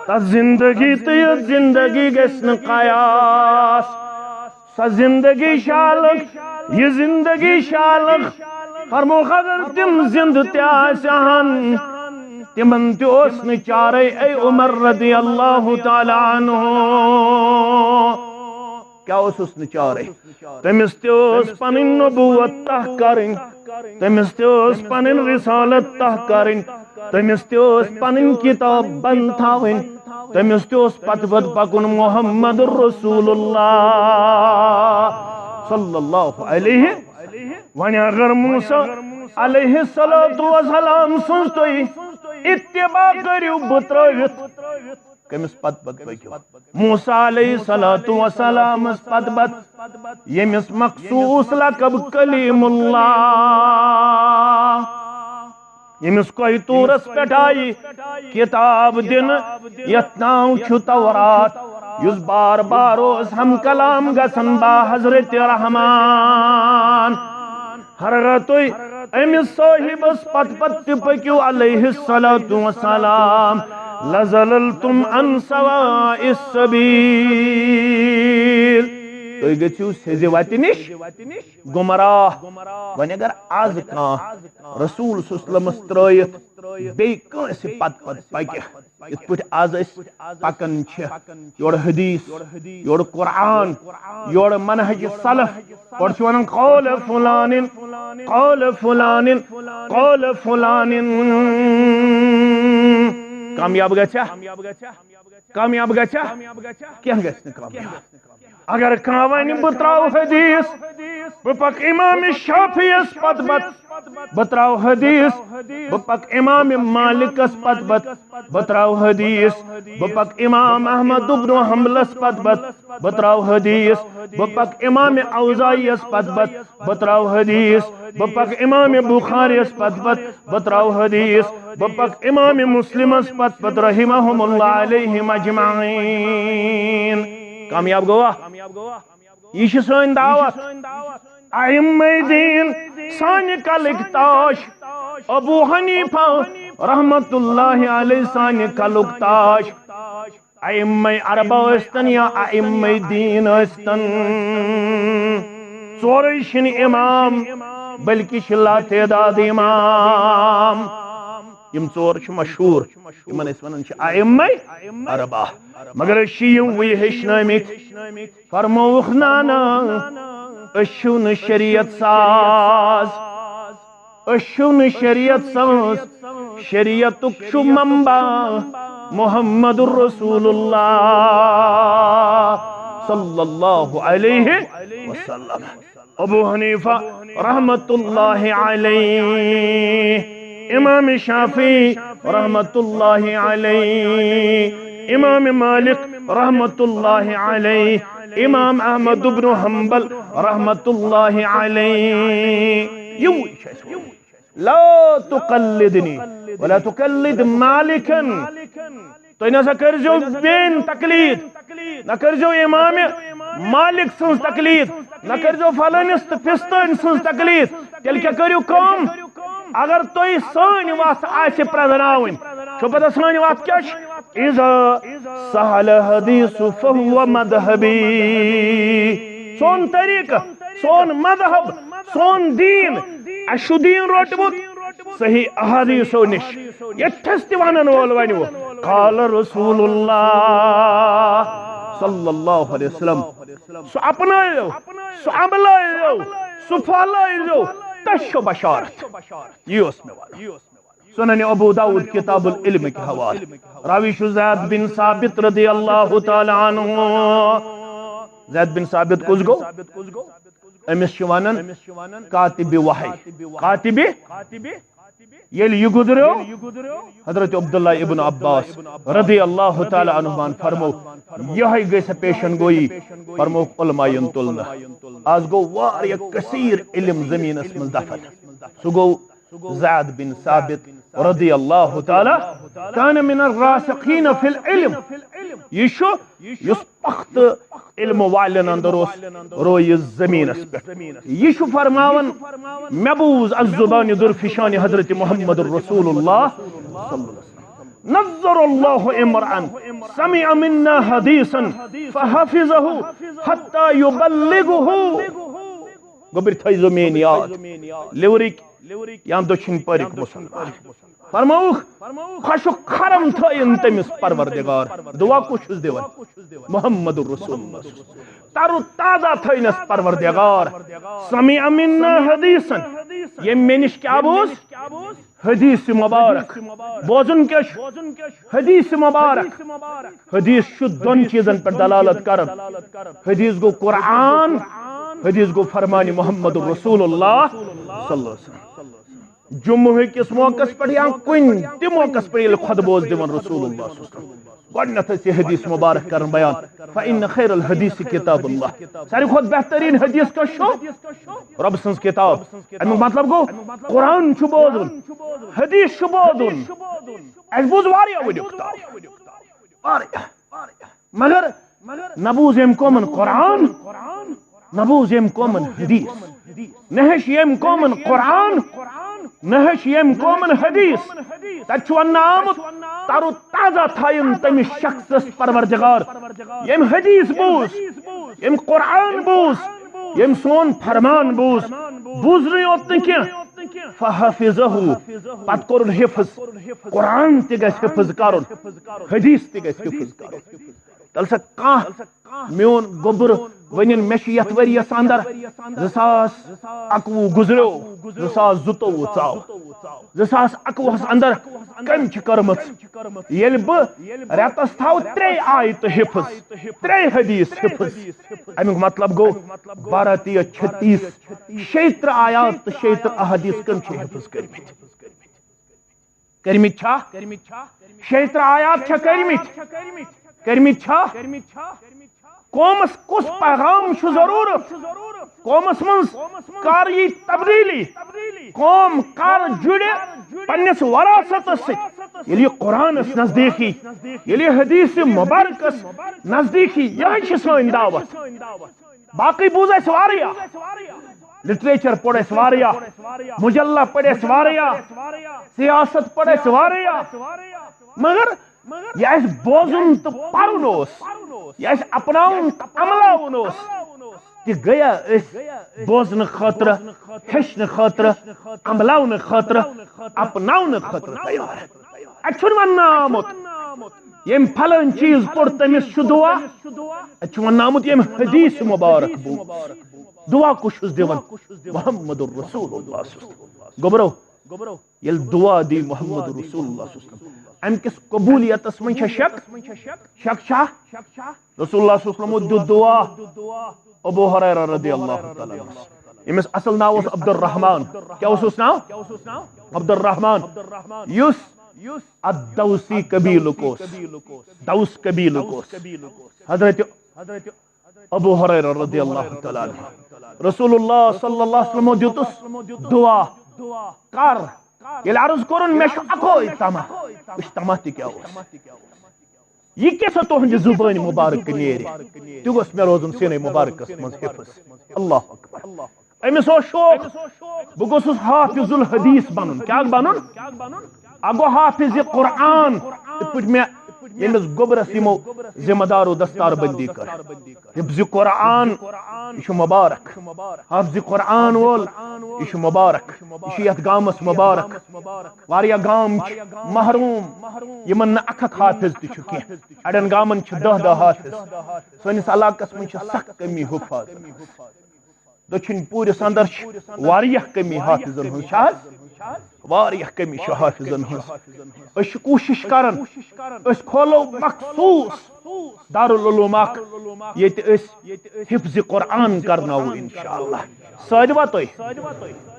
تا زندگی تیت زندگی گسن قیاس سا زندگی شالک یہ زندگی شالک فرمو خبر تم زند تیاسہن تمن تیوس نچارے اے عمر رضی اللہ تعالی عنہ کیا اس نچارے تمس تیوس پنن نبوت تہ کرن تمس تیوس پنن رسالت تہ کرن تمس تیوس پنن کتاب بند تھاون تمس تیوس پت پت پکن محمد رسول اللہ صلی اللہ علیہ ون اگر موسیٰ علیہ السلام سنس توی اتباع کریو بترویت کمس پت پت پکیو موسیٰ علیہ السلام پت پت یمس مخصوص لقب کلیم اللہ یمس کوئی تورس پٹائی کتاب دن یتناو چھو تورات یس بار بار اس ہم کلام گسن با حضرت رحمان ہرگتوی امس صاحب اس پت پت پکیو علیہ السلام لَزَلَلْتُمْ عَنْ سَوَاءِ السَّبِيلِ تُہۍ گٔژھِو سیٚزِ وتہِ نِش گمراہ وۄنۍ اگر آز کانٛہہ رسول صلی اللہ علیہ وسلمس ترٲیِتھ بیٚیہِ کٲنٛسہِ پتہٕ پکہِ یِتھ پٲٹھۍ آز أسۍ پکان چھِ یورٕ حدیث یورٕ قرآن یورٕ منہج سلف اورٕ چھِ ونان قول فلان قول فلان قول فلان کامیاب گژھیا کامیاب گژھیا کینٛہہ گژھِ نہٕ کامیاب اگر کانٛہہ وَنہِ بہٕ ترٛاوٕ حدیث بہٕ پکہٕ امام شافعیَس پتہٕ بہٕ ترٛاوٕ حدیث بہٕ پکہٕ امام مالکس پتہٕ بہٕ ترٛاوٕ حدیث بہٕ پکہٕ امام احمد بن حنبلس پتہٕ بہٕ ترٛاوٕ حدیث بہٕ پکہٕ امام اوزاعیَس پتہٕ بہٕ ترٛاوٕ حدیث بہٕ پکہٕ امام بخاریَس پتہٕ بہٕ ترٛاوٕ حدیث بہٕ پکہٕ امام مسلمس پتہٕ رحمہم اللہ علیہم اجمعین کامیاب گوا یہ سن دعوت ائمہ دین سانہ کلک تاج ابو حنیفہ رحمت اللہ علیہ سانہ کلک تاج ائمہ اربعہ ٲسۍتن یا ائمہ دین ٲسۍتن ژورے چھِنہٕ امام بلکہ چھِ لاتعداد امام یم ژور چھِ مشہور یمن أسۍ ونان چھِ ائمہ اربعہ مگر أسۍ چھِ یِموٕے ہیٚچھنٲمٕتۍ فرمووُکھ نانا أسۍ چھِو نہٕ شریعت ساز أسۍ چھِو نہٕ شریعت ساز شریعتُک چھُ منبع محمد رسول اللہ صلی اللہ علیہ وسلم ابو حنیفہ رحمت اللہ علیہ امام شافعی رحمت اللہ علیہ امام مالک رحمت اللہ علیہ امام احمد بن حنبل رحمت اللہ علیہ لا تقلدنی ولا تقلد مالکا تُہۍ نسا کٔرزیو بین تقلید نہ کٔرزیو امام مالک سٕنٛز تقلید نہ کٔرزیو فلٲنِس تہٕ فِستٲنۍ سٕنٛز تقلید تیٚلہِ کیٛاہ کٔرِو کٲم اگر تُہۍ سٲنۍ وتھ آسہِ پرٛزناوٕنۍ چھو پتہ سٲنۍ وتھ کیٛاہ چھِ اذا سہل حدیث فهو مذہبی سون طریقہ سون مذہب سون دین اسہِ دین روٹمُت صحیح احادیثو نش یتھس تہِ ونن وول ونیو قال رسول اللہ صلی اللہ علیہ وسلم سُہ اپنٲیو سُہ عملٲیو سُہ پھٲلٲیو تس چھو بشارت یہ اوس مےٚ ونُن سنن ابو داود کتاب العلم کے حوالے راوی چھُ زید بن ثابت رضی اللہ تعالی عنہ زید بن ثابت کُس گوٚو أمس چھِ ونان کاتب وحی کاتب ییٚلہِ یہِ گُزریو حضرت عبداللہ ابن عباس رضی اللہ تعالی عنہُمن فرمو یہے گژھِ پیشن گوئی فرموکھ علماء تُلنہٕ آز گوٚو واریاہ کثیر علم زمینس منٛز دفن سُہ گوٚو زید بن ثابت رضی اللہ تعالی کان من الراسخین فی العلم یہ یس پخت علم والن اندر روی زمینس پہ یہ فرماون مبوز الزبان درفشان حضرت محمد رسول اللہ نظر اللہ امرأن سمع منا حدیثا فحفظه حتى يبلغه گوبر تھٲیزو میٛٲنۍ یاد لیورٕکۍ یا دٔچھِنۍ پٔرِکۍ مُسلمان فرمووُکھ خۄشُک کھرم تھٲیِن تٔمِس پروردگار دعا کُس چھُس دِوان محمد رسول اللہ ترو تازہ تھٲینس پروردگار سمع منا حدیثن ییٚمۍ مےٚ نِش کیٛاہ بوٗز حدیث مبارک بوزن کیا حدیث مبارک حدیث چھُ دۄن چیٖزن پٮ۪ٹھ دلالت کران حدیث گوٚو قرآن حدیث گو فرمان محمد رسول اللہ صلی اللہ علیہ وسلم جمعہ کس موقع پر یا کن تی موقع پر یہ خطبوز دیون رسول اللہ صلی اللہ علیہ وسلم گۄڈنیٚتھ ٲسۍ یہِ حدیث مبارک کرن بیان فإن خیر الحدیث کتاب اللہ ساروی کھۄتہٕ بہترین حدیث کس چھُ رب سٕنٛز کتاب امیُک مطلب گوٚو قرآن چھُ بوزُن حدیث چھُ بوزُن اَسہِ بوٗز واریاہ ؤریُک تام واریاہ مگر نہ بوٗز أمۍ قومن قرآن نہ بوٗز أمۍ قومن حدیث نہ ہیٚچھ أمۍ قومن قرآن نہ ہیٚچھ أمۍ قومن حدیث تتہِ چھُ وننہٕ آمُت تر و تازہ تھائن تمس شخص پروردگار یم حدیث بوز یم قرآن بوز یم سون فرمان بوز بوزنی یوت کی فحفظه پت کورن حفظ قرآن تہ گژھِ حفظ کرن حدیث تہ گژھِ حفظ کرن تل سا کان میون گوبر ونن مے چھ یتھ ؤریس اندر 2021 گزریو 2022 ژاو 2021 اندر کم چھ کرمت یل بہ رتس تھاو 3 آیت حفظ 3 حدیث حفظ امیک مطلب گو 12 36 76 آیات تو 76 احادیث کم چھ حفظ کرمت چھا 76 آیات چھا کرمت چھا قومس کس پیغام چھ ضرورت قومس من کر یہ تبدیلی قوم کر جڑے پنس وراثت سی قرآنس نزدیکی حدیث مبارکس نزدیکی یہ سن دعوت باقی بوز اس واریا لٹریچر پڑھ اس واریا مجلہ پڑھ اس واریا سیاست پڑھ اس واریا مگر یہ بوزن تو پرن یہ اپناؤن تو عملاؤن کہ گیا اس بوزن خاطر ہشن خاطر عملاؤن خاطر اپناؤن خاطر تیار اچھن ون آمت یم پھلن چیز پور تمس دعا اچھن ون آمت یم حدیث مبارک بوز دعا کشس دیون محمد الرسول اللہ گبرو یل دعا دی محمد رسول اللہ ام کس قبولیتس من شک رسول اللہ صلی اللہ علیہ وسلم دعا ابو ہریرہ رضی اللہ تعالی عنہ امس اصل ناو اس عبد الرحمن کیا اس ناو عبد الرحمن یس الدوسی قبیل کوس دوس قبیل کوس حضرت ابو ہریرہ رضی اللہ تعالی عنہ رسول اللہ صلی اللہ علیہ وسلم دیتس دعا کر یل عرض کرن میں اکوئی تما اس تما تی کیا یہ کیسا تہنج زبان مبارک نیری تو گوس میں روزن سینے مبارک من حفظ اللہ اکبر امس شوق بہ گوسس حافظ الحدیث بنن کیا بنن اگو حافظ قرآن پٹ میں یمس گوبرس یمو ذمہ دارو دستار بندی کر حفظ قرآن یہ مبارک حافظ قرآن وول یہ مبارک یہ یت گامس مبارک واریا گام محروم یمن اکھ حافظ تہ کی اڑن گامن 10 حافظ سنس علاقس من سخت کمی حفاظ دچھن پورس اندر واریا کمی حافظن ہن شاہد واریہ کمی حافظن ہن اس کوشش کرن اس کھولو مخصوص دارالعلوم اخ یت اس حفظ قرآن کرناو انشاءاللہ سادوا تو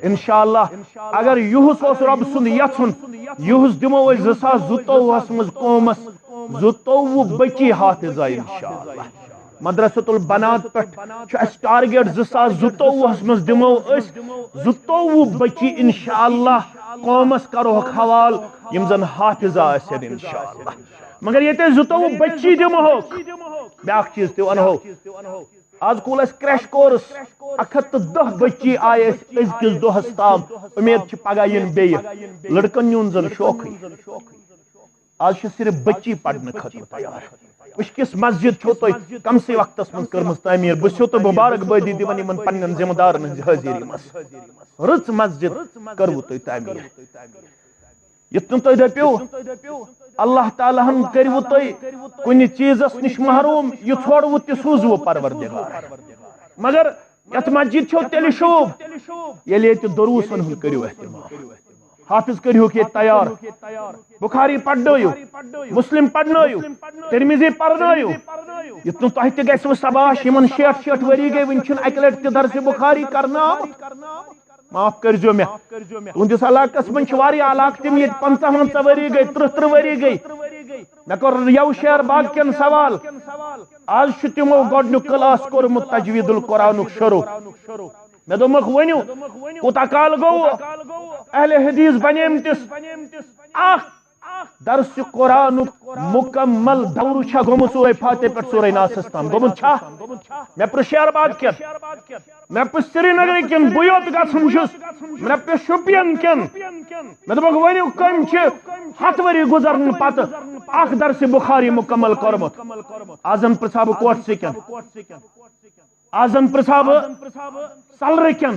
انشاءاللہ اگر یہس اس رب سند یژھن یہس دمو 2022 مز قومس 22 بچی حافظ انشاءاللہ مدرسۃ البنات پہ اس ٹارگیٹ 2022 مز دمو 22 بچی انشاءاللہ قومس کرو حوال یم زن حافظ آسن انشاءاللہ مگر یہ 22 بچی دمو بیاکھ چیز تہ ونہو آج کول اس کریش کورس 110 بچی آئے ازکس دہس تام امید چھ پگہ ین بیہ لڑکن یون زن شوقی آج صرف بچی پڑھنے خاطر تیار اس کس مسجد چھو تو کم سے وقت من کرمس تعمیر بسو تو مبارک بادی دیون یمن پنن ذمہ دارن حاضری مس رچ مسجد کرو تو تعمیر یتن تو دپیو اللہ تعالی ہن کرو تو کن چیزس نش محروم یہ چھوڑو تہ سوزو پروردگار مگر یت مسجد چھو تیل شوب یل یہ دروسن ہن کرو اہتمام حافظ کریو کہ تیار بخاری پڑھنایو مسلم پڑھنایو ترمذی پڑھنایو یتن تہ تہ گژھو سباش یمن 60 وری گئی ون چھن اکلٹ تہ درس بخاری کرنا معاف کرجو میں تہندس علاقس من چھ واریاہ علاقہ تم یہ 55 وری گئی 30 وری گئی میں کر یو شہر باقین سوال آج چھ تمو گۄڈنیُک کلاس کورمت تجوید القرآن شروع میں دومک ونیو کوتا کال گو اہل حدیث بنیمتس درس قرآن مکمل دور چھا گومت سورہ فاتح پہ سورہ ناس تام گومت چھا میں پر شہرباد کن میں پر سری نگر کن بوت گھن میں پر شوپین کن میں دپک ورنو کم ہتھ وری گزرن پتہ اخ درس بخاری مکمل کورمت آزم پرژھا کوٹ سکن آزم پرژھا سلر کن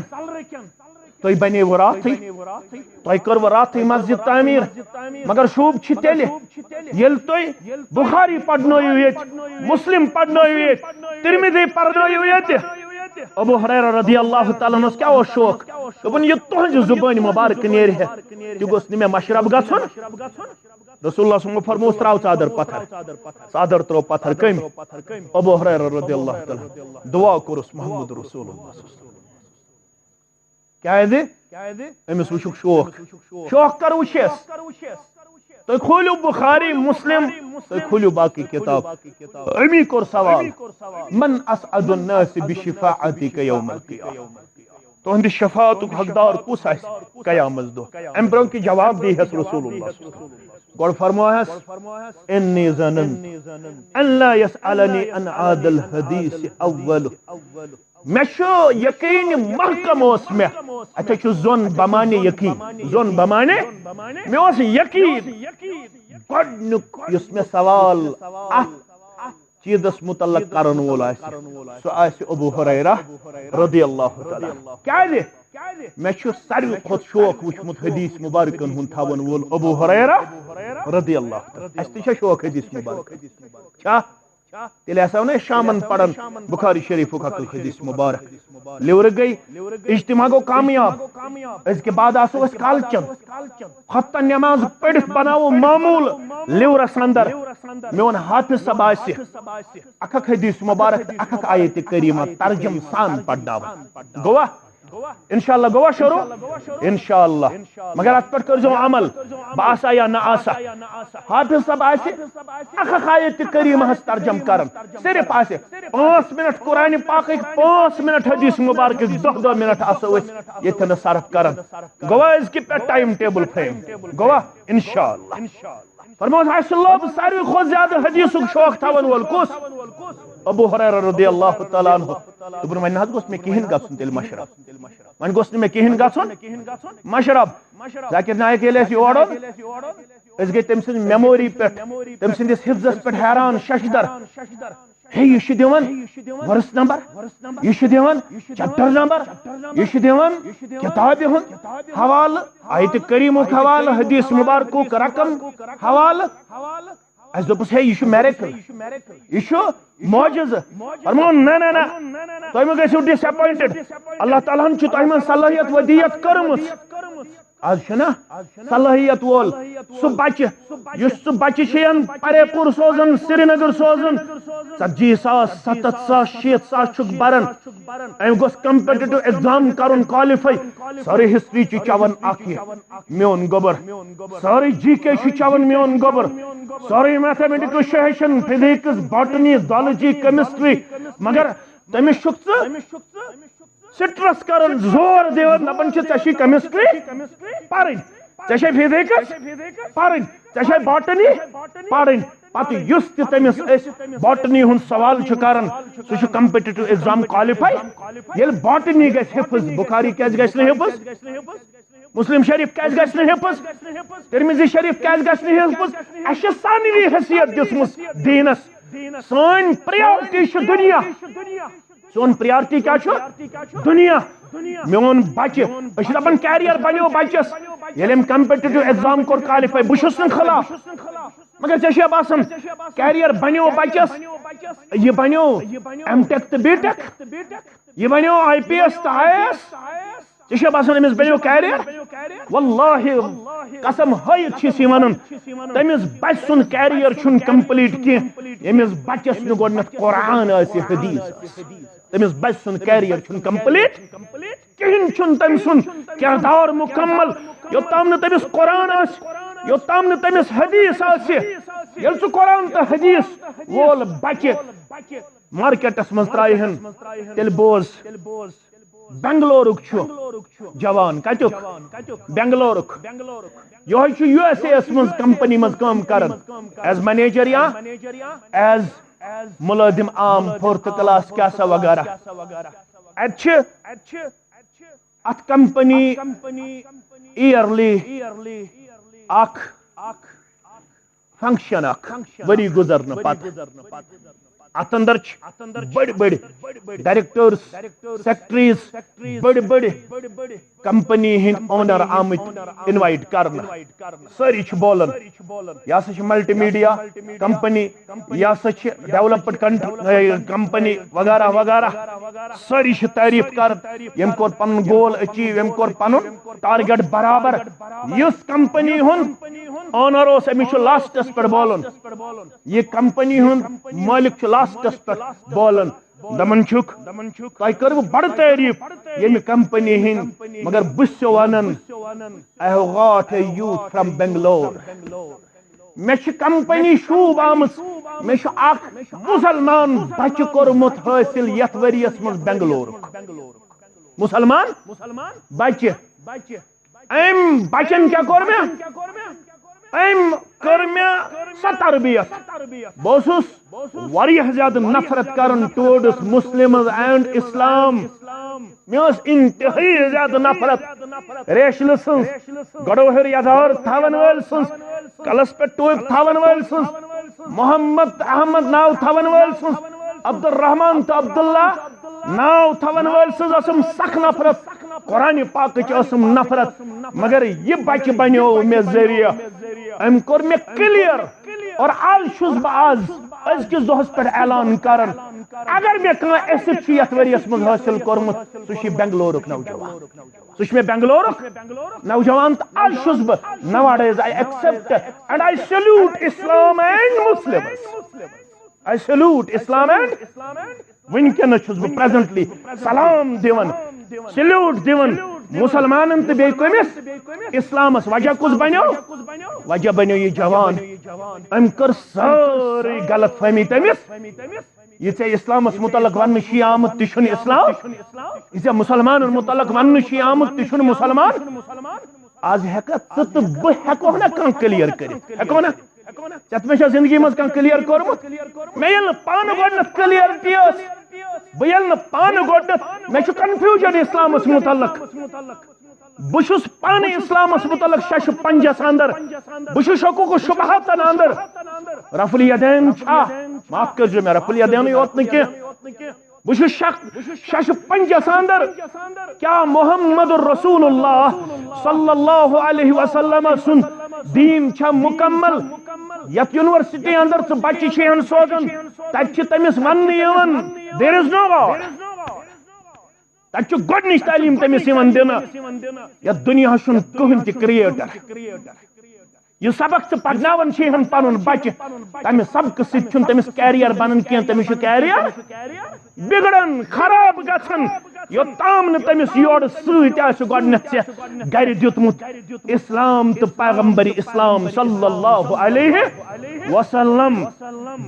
تھی بنے وہ رات تھی کرو رات مسجد تعمیر مگر شوب تیل یل تھی بخاری پڑھنو یہ مسلم پڑھنو یہ ترمذی پڑھنو یہ ابو ہریرہ رضی اللہ تعالیٰ عنہ کیا شوق دپن یہ تہذ زبان مبارک نیرِ ہے یہ گوس نہ مشرب گھن رسول اللہ صلی اللہ علیہ وسلم فرموس تراو ژادر پتھر ژادر ترو پتھر کم ابو ہریرہ رضی اللہ تعالیٰ دعا کورس محمد رسول اللہ کیا امس وچھک شوق کر وچھس تو کھولو بخاری مسلم تو کھولو باقی کتاب امی کور سوال من اسعد الناس بشفاعتك يوم القيامه تہند شفاعت حقدار کس آس قیامت دہ ام برو کی جواب دی ہے رسول اللہ گوڑ فرمایا انی ظننت ان لا يسألني عن عاد الحديث اول میں یقین محکم اس میں اچھا زون بمانے یقین زون بمانے میں اس یقین گۄڈنیُک یُس میں سوال چیزس متعلق کرن وول سو ابو ہریرہ رضی اللہ تعالی کیا میں ساروی کھت شوق وچھمت حدیث مبارکن ہن تھاون وول ابو ہریرہ رضی اللہ تعالی اس تہ شوق حدیث مبارک کیا تیل ایسا نا شامن پڑھن بخاری شریف حدیث مبارک لیور گئی اجتماع گو کامیاب اس کے بعد آسو اس کالچن خطہ نماز پڑھ بناو معمول لیورس اندر میون حافظ صاحب آسی اکھک حدیث مبارک اکھک آیت کریمہ ترجم سان پڑھناو گوا انشاءاللہ گوا شروع انشاءاللہ مگر ات پٹ کرزو عمل باسا یا نہ آسا حافظ صاحب آسی اکھک آیت کریمہ ہس ترجم کرن صرف آسی 5 منٹ قرآن پاک 5 منٹ حدیث مبارک 2 منٹ آسو یہ صرف کرن گوا اس کی پہ ٹائم ٹیبل فریم گوا انشاءاللہ فرموس لوگ ساروی کھت زیادہ حدیث شوق تھاون وول کس ابو ہریرہ رضی اللہ تعالیٰ عنہ دپن وۄنۍ نہ گوٚژھ مےٚ کِہیٖنۍ گژھُن تیٚلہِ مشرب وۄنۍ گوٚژھ نہٕ مےٚ کِہیٖنۍ گژھُن مشرب ذاکر نایک ییٚلہِ اَسہِ یور أسۍ گٔے تٔمۍ سٕنٛزِ میموری پٮ۪ٹھ تٔمۍ سٕنٛدِس حفظس پٮ۪ٹھ حیران ششدر ہے یہ چھ دِوان ورس نمبر یہ چھ دِوان چیپٹر نمبر یہ چھ دِوان کتاب ہُنٛد حوالہ آیت کریمُک حوالہ حدیث مبارکُک رقم حوالہ اس دوپس ہے یہ میریکل یہ معجزہ فرمون نہ تُہۍ مہ گژھِو ڈس اپوینٹڈ اللہ تعالیٰ ہن چھُ تۄہہِ منٛز صلٲحیت ودیت کٔرمٕژ آج چھنا صلٲحیت وول سُہ بچہ یُس سُہ بچہ چھِ یَن پرے پور سوزان سری نگر سوزان 40,000 70,000 60,000 چھُکھ بران أمۍ گوٚژھ کمپیٹیٹو ایگزام کرُن کوالیفائی سٲرٕے ہسٹری چھِ چون اکھ میون گوبر سٲرٕے جی کے چھُ چون میون گوبر سٲرٕے میتھمیٹکس چھُ ہیٚچھان فزکس باٹنی زالجی کیمسٹری مگر تٔمِس چھُکھ ژٕ سٹرس کرن زور دِوان دپان چھِ ژےٚ چھِ کیمسٹری پرٕنۍ ژےٚ چھے فزکس پرٕنۍ ژےٚ چھے باٹنی پرٕنۍ پتہٕ یُس تہِ تٔمِس أسۍ باٹنی ہُنٛد سوال چھُ کران سُہ چھُ کمپیٹیٹو ایگزام کوالیفائی ییٚلہِ باٹنی گژھِ حفظ بخاری کیازِ گژھِ نہٕ حفظ مسلم شریف کیازِ گژھِ نہٕ حفظ ترمذی شریف کیازِ گژھِ نہٕ حفظ اَسہِ چھِ سانوی حیثیت دِژمٕژ دیٖنس سٲنۍ پریارٹی چھِ دُنیا سون پریارٹی کیا چھُ دنیا میون بچہ أسۍ چھِ دپان کیریئر بنیو بچس ییٚلہِ أمۍ کمپیٹیٹو ایگزام کوٚر کوالیفائی بہٕ چھُس نہٕ خلاف مگر ژےٚ چھےٚ باسان کیریئر بنیو بچس یہ بنیو ایم ٹیک تو بی ٹیک یہ بنیو آئی پی ایس تو آئی ایس ژےٚ چھےٚ باسان أمِس بنیو کیریئر واللہ قسم ہٲیِتھ چھِ أسۍ ونان تٔمِس بچہِ سُنٛد کیریئر چھُنہٕ کمپلیٖٹ کینٛہہ ییٚمِس بچس نہٕ گۄڈنٮ۪تھ قرآن آسہِ حدیث آسہِ تٔمِس بچہِ سُنٛد کیریئر چھُنہٕ کمپلیٖٹ کِہیٖنۍ چھُنہٕ تٔمۍ سُنٛد کردار مکمل یوٚتام نہٕ تٔمِس قرآن آسہِ یوٚتام نہٕ تٔمِس حدیث آسہِ ییٚلہِ ژٕ قرآن تہٕ حدیث وول بچہِ مارکیٹس منٛز ترٛایہن تیٚلہِ بوز بنگلورک جوان کتک بنگلورک یہ یو ایس اے من کمپنی من کام کران ایز مینیجر یا ایز ملازم عام 4th کلاس کیا سا وغیرہ ات کمپنی ایئرلی اخ فنکشن اخ وری گزرنے پتہ ات اندر بڑ ڈائریکٹرز سیکٹریز بڑ کمپنی ہند اونر آمت انوائٹ کرنا ساری بولن یہ ہسا ملٹی میڈیا کمپنی یہ ہسا ڈیولپڈ کمپنی وغیرہ وغیرہ ساری تعریف کر یم کور پن گول اچیو یم کور پن ٹارگیٹ برابر اس کمپنی ہند اونر اس امس لاسٹس پہ بولن یہ کمپنی ہند مالک لاسٹس پہ بولن دمن چھک تہ کرو بڑ تعریف یم کمپنی ہند مگر بس ونن I have got a youth from Bangalore مے کمپنی شوب آمت مے اخ مسلمان بچہ کورمت حاصل یت وریس من بنگلور مسلمان بچہ ام بچن کیا کور میں ام کر میں سہ تربیت بہس واریاہ زیادہ نفرت کرن ٹورڈس مسلمز اینڈ اسلام مے انتہائی زیادہ نفرت ریشن سن گڑوہر یزار تھاون ول سن کلس پہ ٹوپ تھاون ول سن محمد احمد ناو تھاون ول سن عبد الرحمان تو عبداللہ ناو تھاون ول سن اسم سخ نفرت قرآن پاک اسم نفرت مگر یہ بچہ بنیو مے ذریعہ ام کور مے کلیئر اور آج چھس بہ آز ازکس دہس پہ اعلان کران اگر مے کان ایسٹ یت وریس من حاصل کورمت سہ بنگلورک نوجوان سہ بنگلورک نوجوان تو آج چھس بہ nowadays I accept and I salute Islam and Muslims I salute Islam and ونکن چھس بہ پریزنٹلی سلام دیون سیلوٹ دیون مسلمانن تو بی کمس اسلامس وجہ کس بنو وجہ بنو یہ جوان ام کر ساری غلط فہمی تمس یہ ے اسلامس متعلق ون آمت تہ اسلام یہ مسلمان متعلق ون آمت تہ مسلمان آج ہیکا تو بہ ہیکو نا کان کلیئر کرت ہیکو نا ژےٚ مے زندگی مز کان کلیئر کورمت مے یل پان گۄڈنیتھ کلیئرٹی بہ یل پان گۄڈنیتھ مے کنفیوژن اسلامس متعلق بہس پانے اسلامس متعلق شش پنجس اندر بہس شکوک و شبہاتن اندر رفع الیدین معاف کرجو میں رفع الیدین یوت نہ کی بہس شش پنجس اندر کیا محمد رسول اللہ صلی اللہ علیہ وسلم سن دین چھا مکمل یت یونیورسٹی اندر ث بچہ چھ سوزان تت تمس ون دیر از نو گاڈ تت گۄڈنِچ تعلیم تمس دن یت دنیا چھ کہین تہ کریٹر یہ سبق ث پرناون چھ پن بچہ تمہ سبق ست تمس کیریئر بنان کی تمس کیریئر بگڑان خراب گژھان یوتام نہ تمس یور ست آسہ گۄڈنیتھ ژےٚ گرِ دیُتمُت اسلام تو پیغمبر اسلام صلی اللہ علیہ وسلم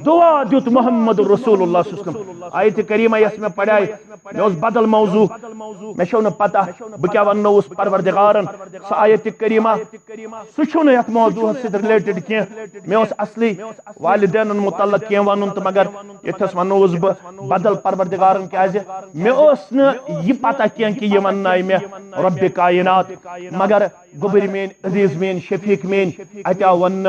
دعا دیت محمد رسول اللہ صلی اللہ علیہ وسلم آیت کریمہ یس میں پڑھائی مے بدل موضوع مے چھو نہ پتہ بہ کیا ونو اس پروردگارن سہ آیت کریمہ سہ چھو نہ یت موضوع سے ریلیٹڈ کی مے اصلی والدین متعلق کی ونن تو مگر یتھس ونو اس بہ بدل پروردگارن کیازِ مے اوس نہ یہ پتہ کی کہ یہ ونائے مے رب کائنات مگر گوبر مین عزیز مین شفیق مین اتیا ون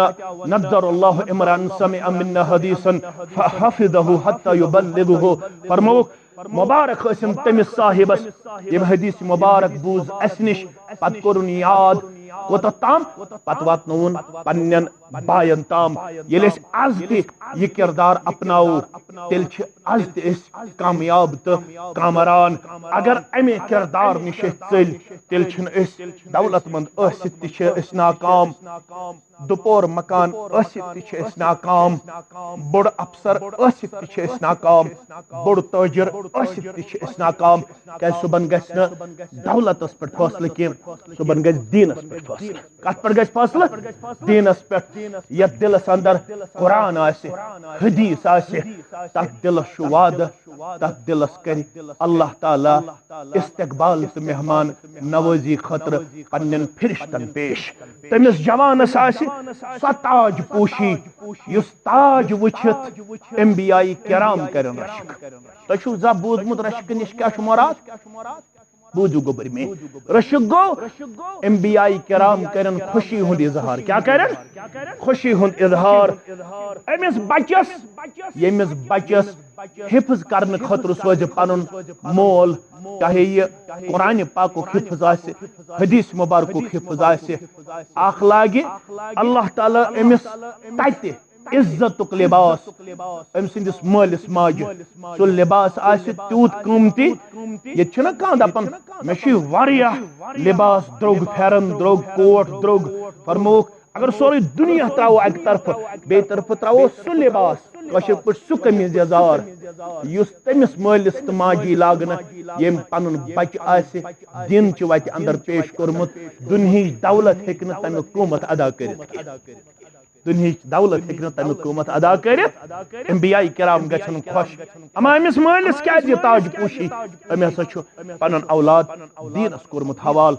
نظر اللہ عمران سمع منا حدیثا فحفظه حتى يبلغه فرموک مبارک اسم تمس صاحبس یم حدیث مبارک بوز اس نش پت کرن یاد کوت تام پت واتنون پنن باین تام یل اس از تہ یہ کردار اپناو تیل چھ از تہ اس کامیاب تو کامران اگر امی کردار نش ژل تیل چھن اس دولت مند ٲسِتھ تہ چھ اس ناکام دپور مکان ٲسِتھ تہ چھ اس ناکام بوڑ افسر ٲسِتھ تہ چھ اس ناکام بوڑ تاجر ٲسِتھ تہ چھ اس ناکام کہ صبحن گژھِ نہٕ دولتس پٮ۪ٹھ فٲصلہٕ کینٛہہ صبحن گژھِ دیٖنس پٮ۪ٹھ فٲصلہٕ کتھ پٮ۪ٹھ گژھِ فٲصلہٕ دیٖنس پٮ۪ٹھ یتھ دلس اندر قرآن آسہِ حدیث آسہِ تتھ دلس چھُ وعدٕ تت دلس کر اللہ تعالی استقبال تو مہمان نوازی خطر پنن فرشتن پیش تمس جوانس سو تاج پوشی یس تاج وچھت انبیاء کرام کرن رشک تشو زا بوزمت رشک نش کیا مراد بوزو گوبر میں رشک گو انبیاء کرام کرن خوشی ہند اظہار کیا کرن خوشی ہند اظہار امس بچس یمس بچس حفظ کرنے خطر سوز پن مول چاہے یہ قرآن پاک حفظ آسے حدیث مبارک حفظ آسے اخ لاگہ اللہ تعالی امس تتہ عزت لباس ام سندس مالس ماجہ سہ لباس آسہ تیوت قیمتی یہ چھنا کان دپن مے واریاہ لباس دروگ پھیرن دروگ کوٹ دروگ فرموک اگر سوری دنیا تراو اک طرف بے طرف تراو سہ لباس کشر پہ سہ قمیض یزار اس تمس مالس تو ماجی لاگن یم پن بچہ آسہ دن چھ وتہ اندر پیش کورمت دنہچ دولت ہیکہ نہ تمیک قیمت ادا کرت دنہچ دولت ہیکہ نہ تمیک قیمت ادا کرت انبیاء کرام گژھن خوش اما امس مالس کیا یہ تاج پوشی ام ہسا چھ پنن اولاد دینس کورمت حوال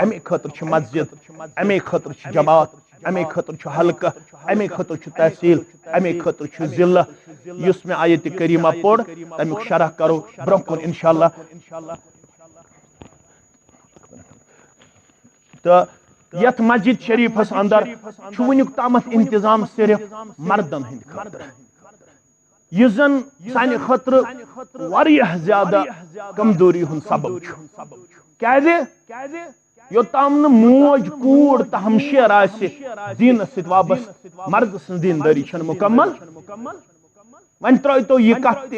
امی خاطر چھ مسجد امی خاطر چھ جماعت امی خاطر چھ حلقہ امی خاطر چھ تحصیل امی خاطر چھ ضلع یس میں آیت کریمہ پڑھ تمیک شرح کرو برہ کن انشاءاللہ تو یت مسجد شریفس اندر ونیک تامت انتظام صرف مردن ہند خاطر یہ زن سانہ خاطر واریاہ زیادہ کمزوری ہند سبب کیازِ یوتام نہ موج کوڑ تو ہمشیر آسہ دینس ست وابست مرد سن دینداری چھن مکمل ون ترو یہ کت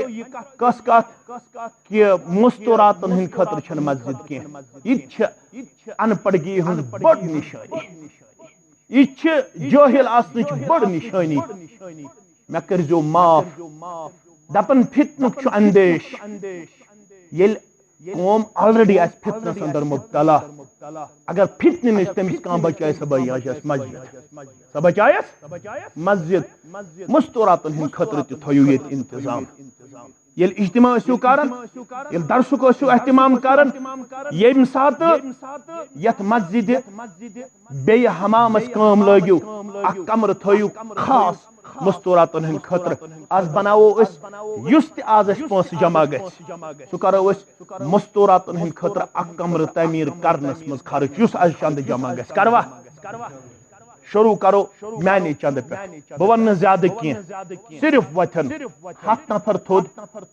کس کت کہ مستوراتن ہند خاطر چھن مسجد کی یہ ان پڑگی ہند بڑ نشانی یہ جاہل آسنچ بڑ نشانی مے کرزو معاف دپن فتنک چھ اندیش یل قوم آلریڈی آس فتنس اندر مبتلا اگر فتنہ نش تمس کان بچائے سہ بچائے مسجد سہ بچائے مسجد مستوراتن ہند خاطر تہ تھیو یہ انتظام یل اجتماع ٲسِو کران یل درسک ٲسِو اہتمام کران یم سات یت مسجد بیٚیہِ حمامس کٲم لٲگِو اکھ کمرٕ تھٲیِو خاص مستوراتن ہند خاطر آز بناوو اس یس تہ آز اس پونسہ جمع گژھِ سہ کرو اس مستوراتن ہند خاطر اکھ کمرٕ تعمیر کرنس مز خرچ یس آز چند جمع گژھِ کروا شروع کرو میانے چند پہ بہ ون زیادہ کی صرف وتھن 7 نفر تھود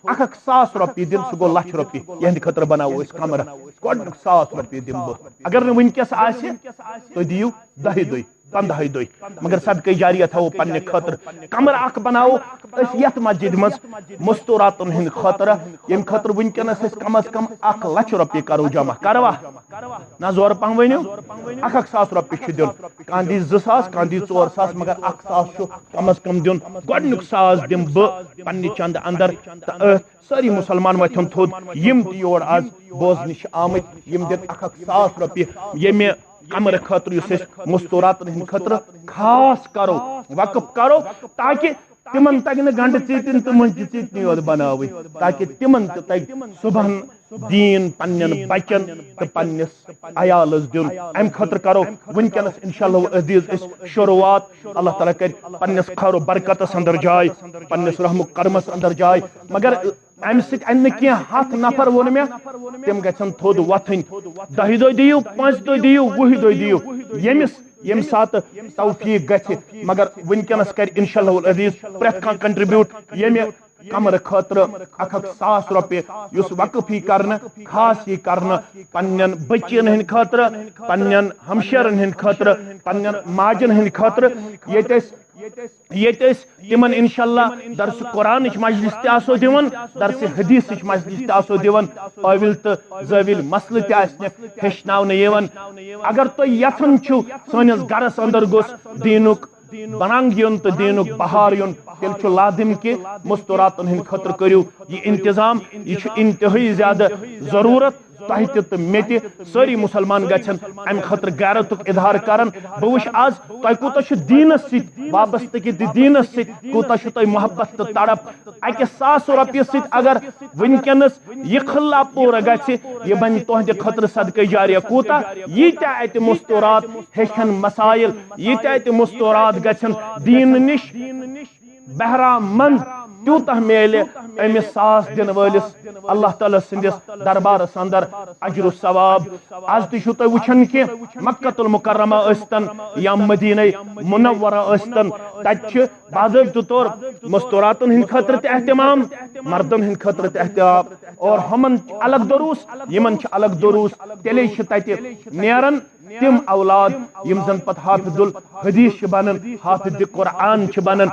1,000 روپیہ دن سہ گو 1,00,000 روپیہ یہند خاطر بناو اس کمرہ گۄڈنیُک 1,000 روپیہ دم بہ اگر نہ ونکس آسہ تُہۍ دِیِو 10 دۄہہِ 15 دۄہہِ مگر صدقہ جاریہ تھاو پنہ خاطر کمرہ اکھ بناو اس یت مسجد مز مستوراتن ہند خاطر یم خاطر ونکس کم از کم 1,00,000 روپیہ کرو جمع کروا نہ زور پہ ونیو 1,000 روپیہ چھ دن کان دی 2,000 کان دی 4,000 مگر 1,000 چھ کم از کم دن گۄڈنیُک 1,000 دم بہ پنہ چند اندر تو ساری مسلمان وتھن تھود یم تہ یور آز بوزنہ چھ آمت یم دن 1,000 روپیہ یمہ کمر خاطر اس مستوراتن ہند خاطر خاص کرو وقف کرو تاکہ تمن تگ نا گنڈ ژیتن تو منچ ژیتنی یوت بناوی تاکہ تمن تگ صبحن دین پنن بچن تو پنس عیالس دن ام خاطر کرو ونکس انشاءاللہ عزیز اس شروعات اللہ تعالیٰ کر پنس خیر و برکتس اندر جائے پنس رحم و کرمس اندر جائے مگر ام سک ان کی 7 نفر ون میں تم گھن تھود وتھن 10 دۄہ دِیِو 5 دۄہ دِیِو 20 دۄہ دِیِو یم سات توفیق گژھِ مگر ونکس کر انشاءاللہ العزیز پرٛٮ۪تھ کانٛہہ کنٹربیوٹ یمہ کمر خاطر 1,000 روپیہ اس وقف ہی کرنا خاص ہی کرنا پنن بچین ہند خاطر پنن ہمشیرن ہند خاطر پنن ماجن ہند خاطر یت تمن انشاءاللہ درس قرآن مجلس تہ آسو دِوان درس حدیث مجلس تہ آسو دِوان قابل تو زٲوِل مسلہ تہ آسنکھ ہیچھناونہٕ یِوان اگر تُہۍ یژھان چھِو سٲنِس گرس اندر گوٚژھ دیٖنُک بنانگ یون تو دینک بہار یون تیل چھ لازم کہ مستوراتن ہند خاطر کرو یہ انتظام یہ انتہائی زیادہ ضرورت تہ تہ مت ساری مسلمان گھن ام خطر غیرتک اظہار کرن بوش آز تہ کوتا دینس ست وابستگی دینس ست کوتا تہ محبت تو تڑپ اکہ 100 رۄپیہِ ست اگر ونکس یہ خلا پورہ گژھِ یہ بن تہندِ خطر صدقہ جاریہ کوتا ییتہ اتہ مستورات ہیچھن مسائل ییتہ اتہ مستورات گژھن دین نش بہرا مند تیوتہ میلہ امس ساس دن ولس اللہ تعالی سندس دربارس اندر اجر و ثواب آز تہ چھو تہ وچھن کہ مکۃ المکرمہ ٲستن یا مدینہ منورہ ٲستن تتہ باضابطہ طور مستوراتن ہند خاطر تہ اہتمام مردن ہند خاطر تہ اہتمام اور ہمن الگ دروس یمن چھ الگ دروس تیلے چھ تتہ نیرن تم اولاد یم زن پتہ حافظ الحدیث چھ بنن حافظ قرآن چھ بنن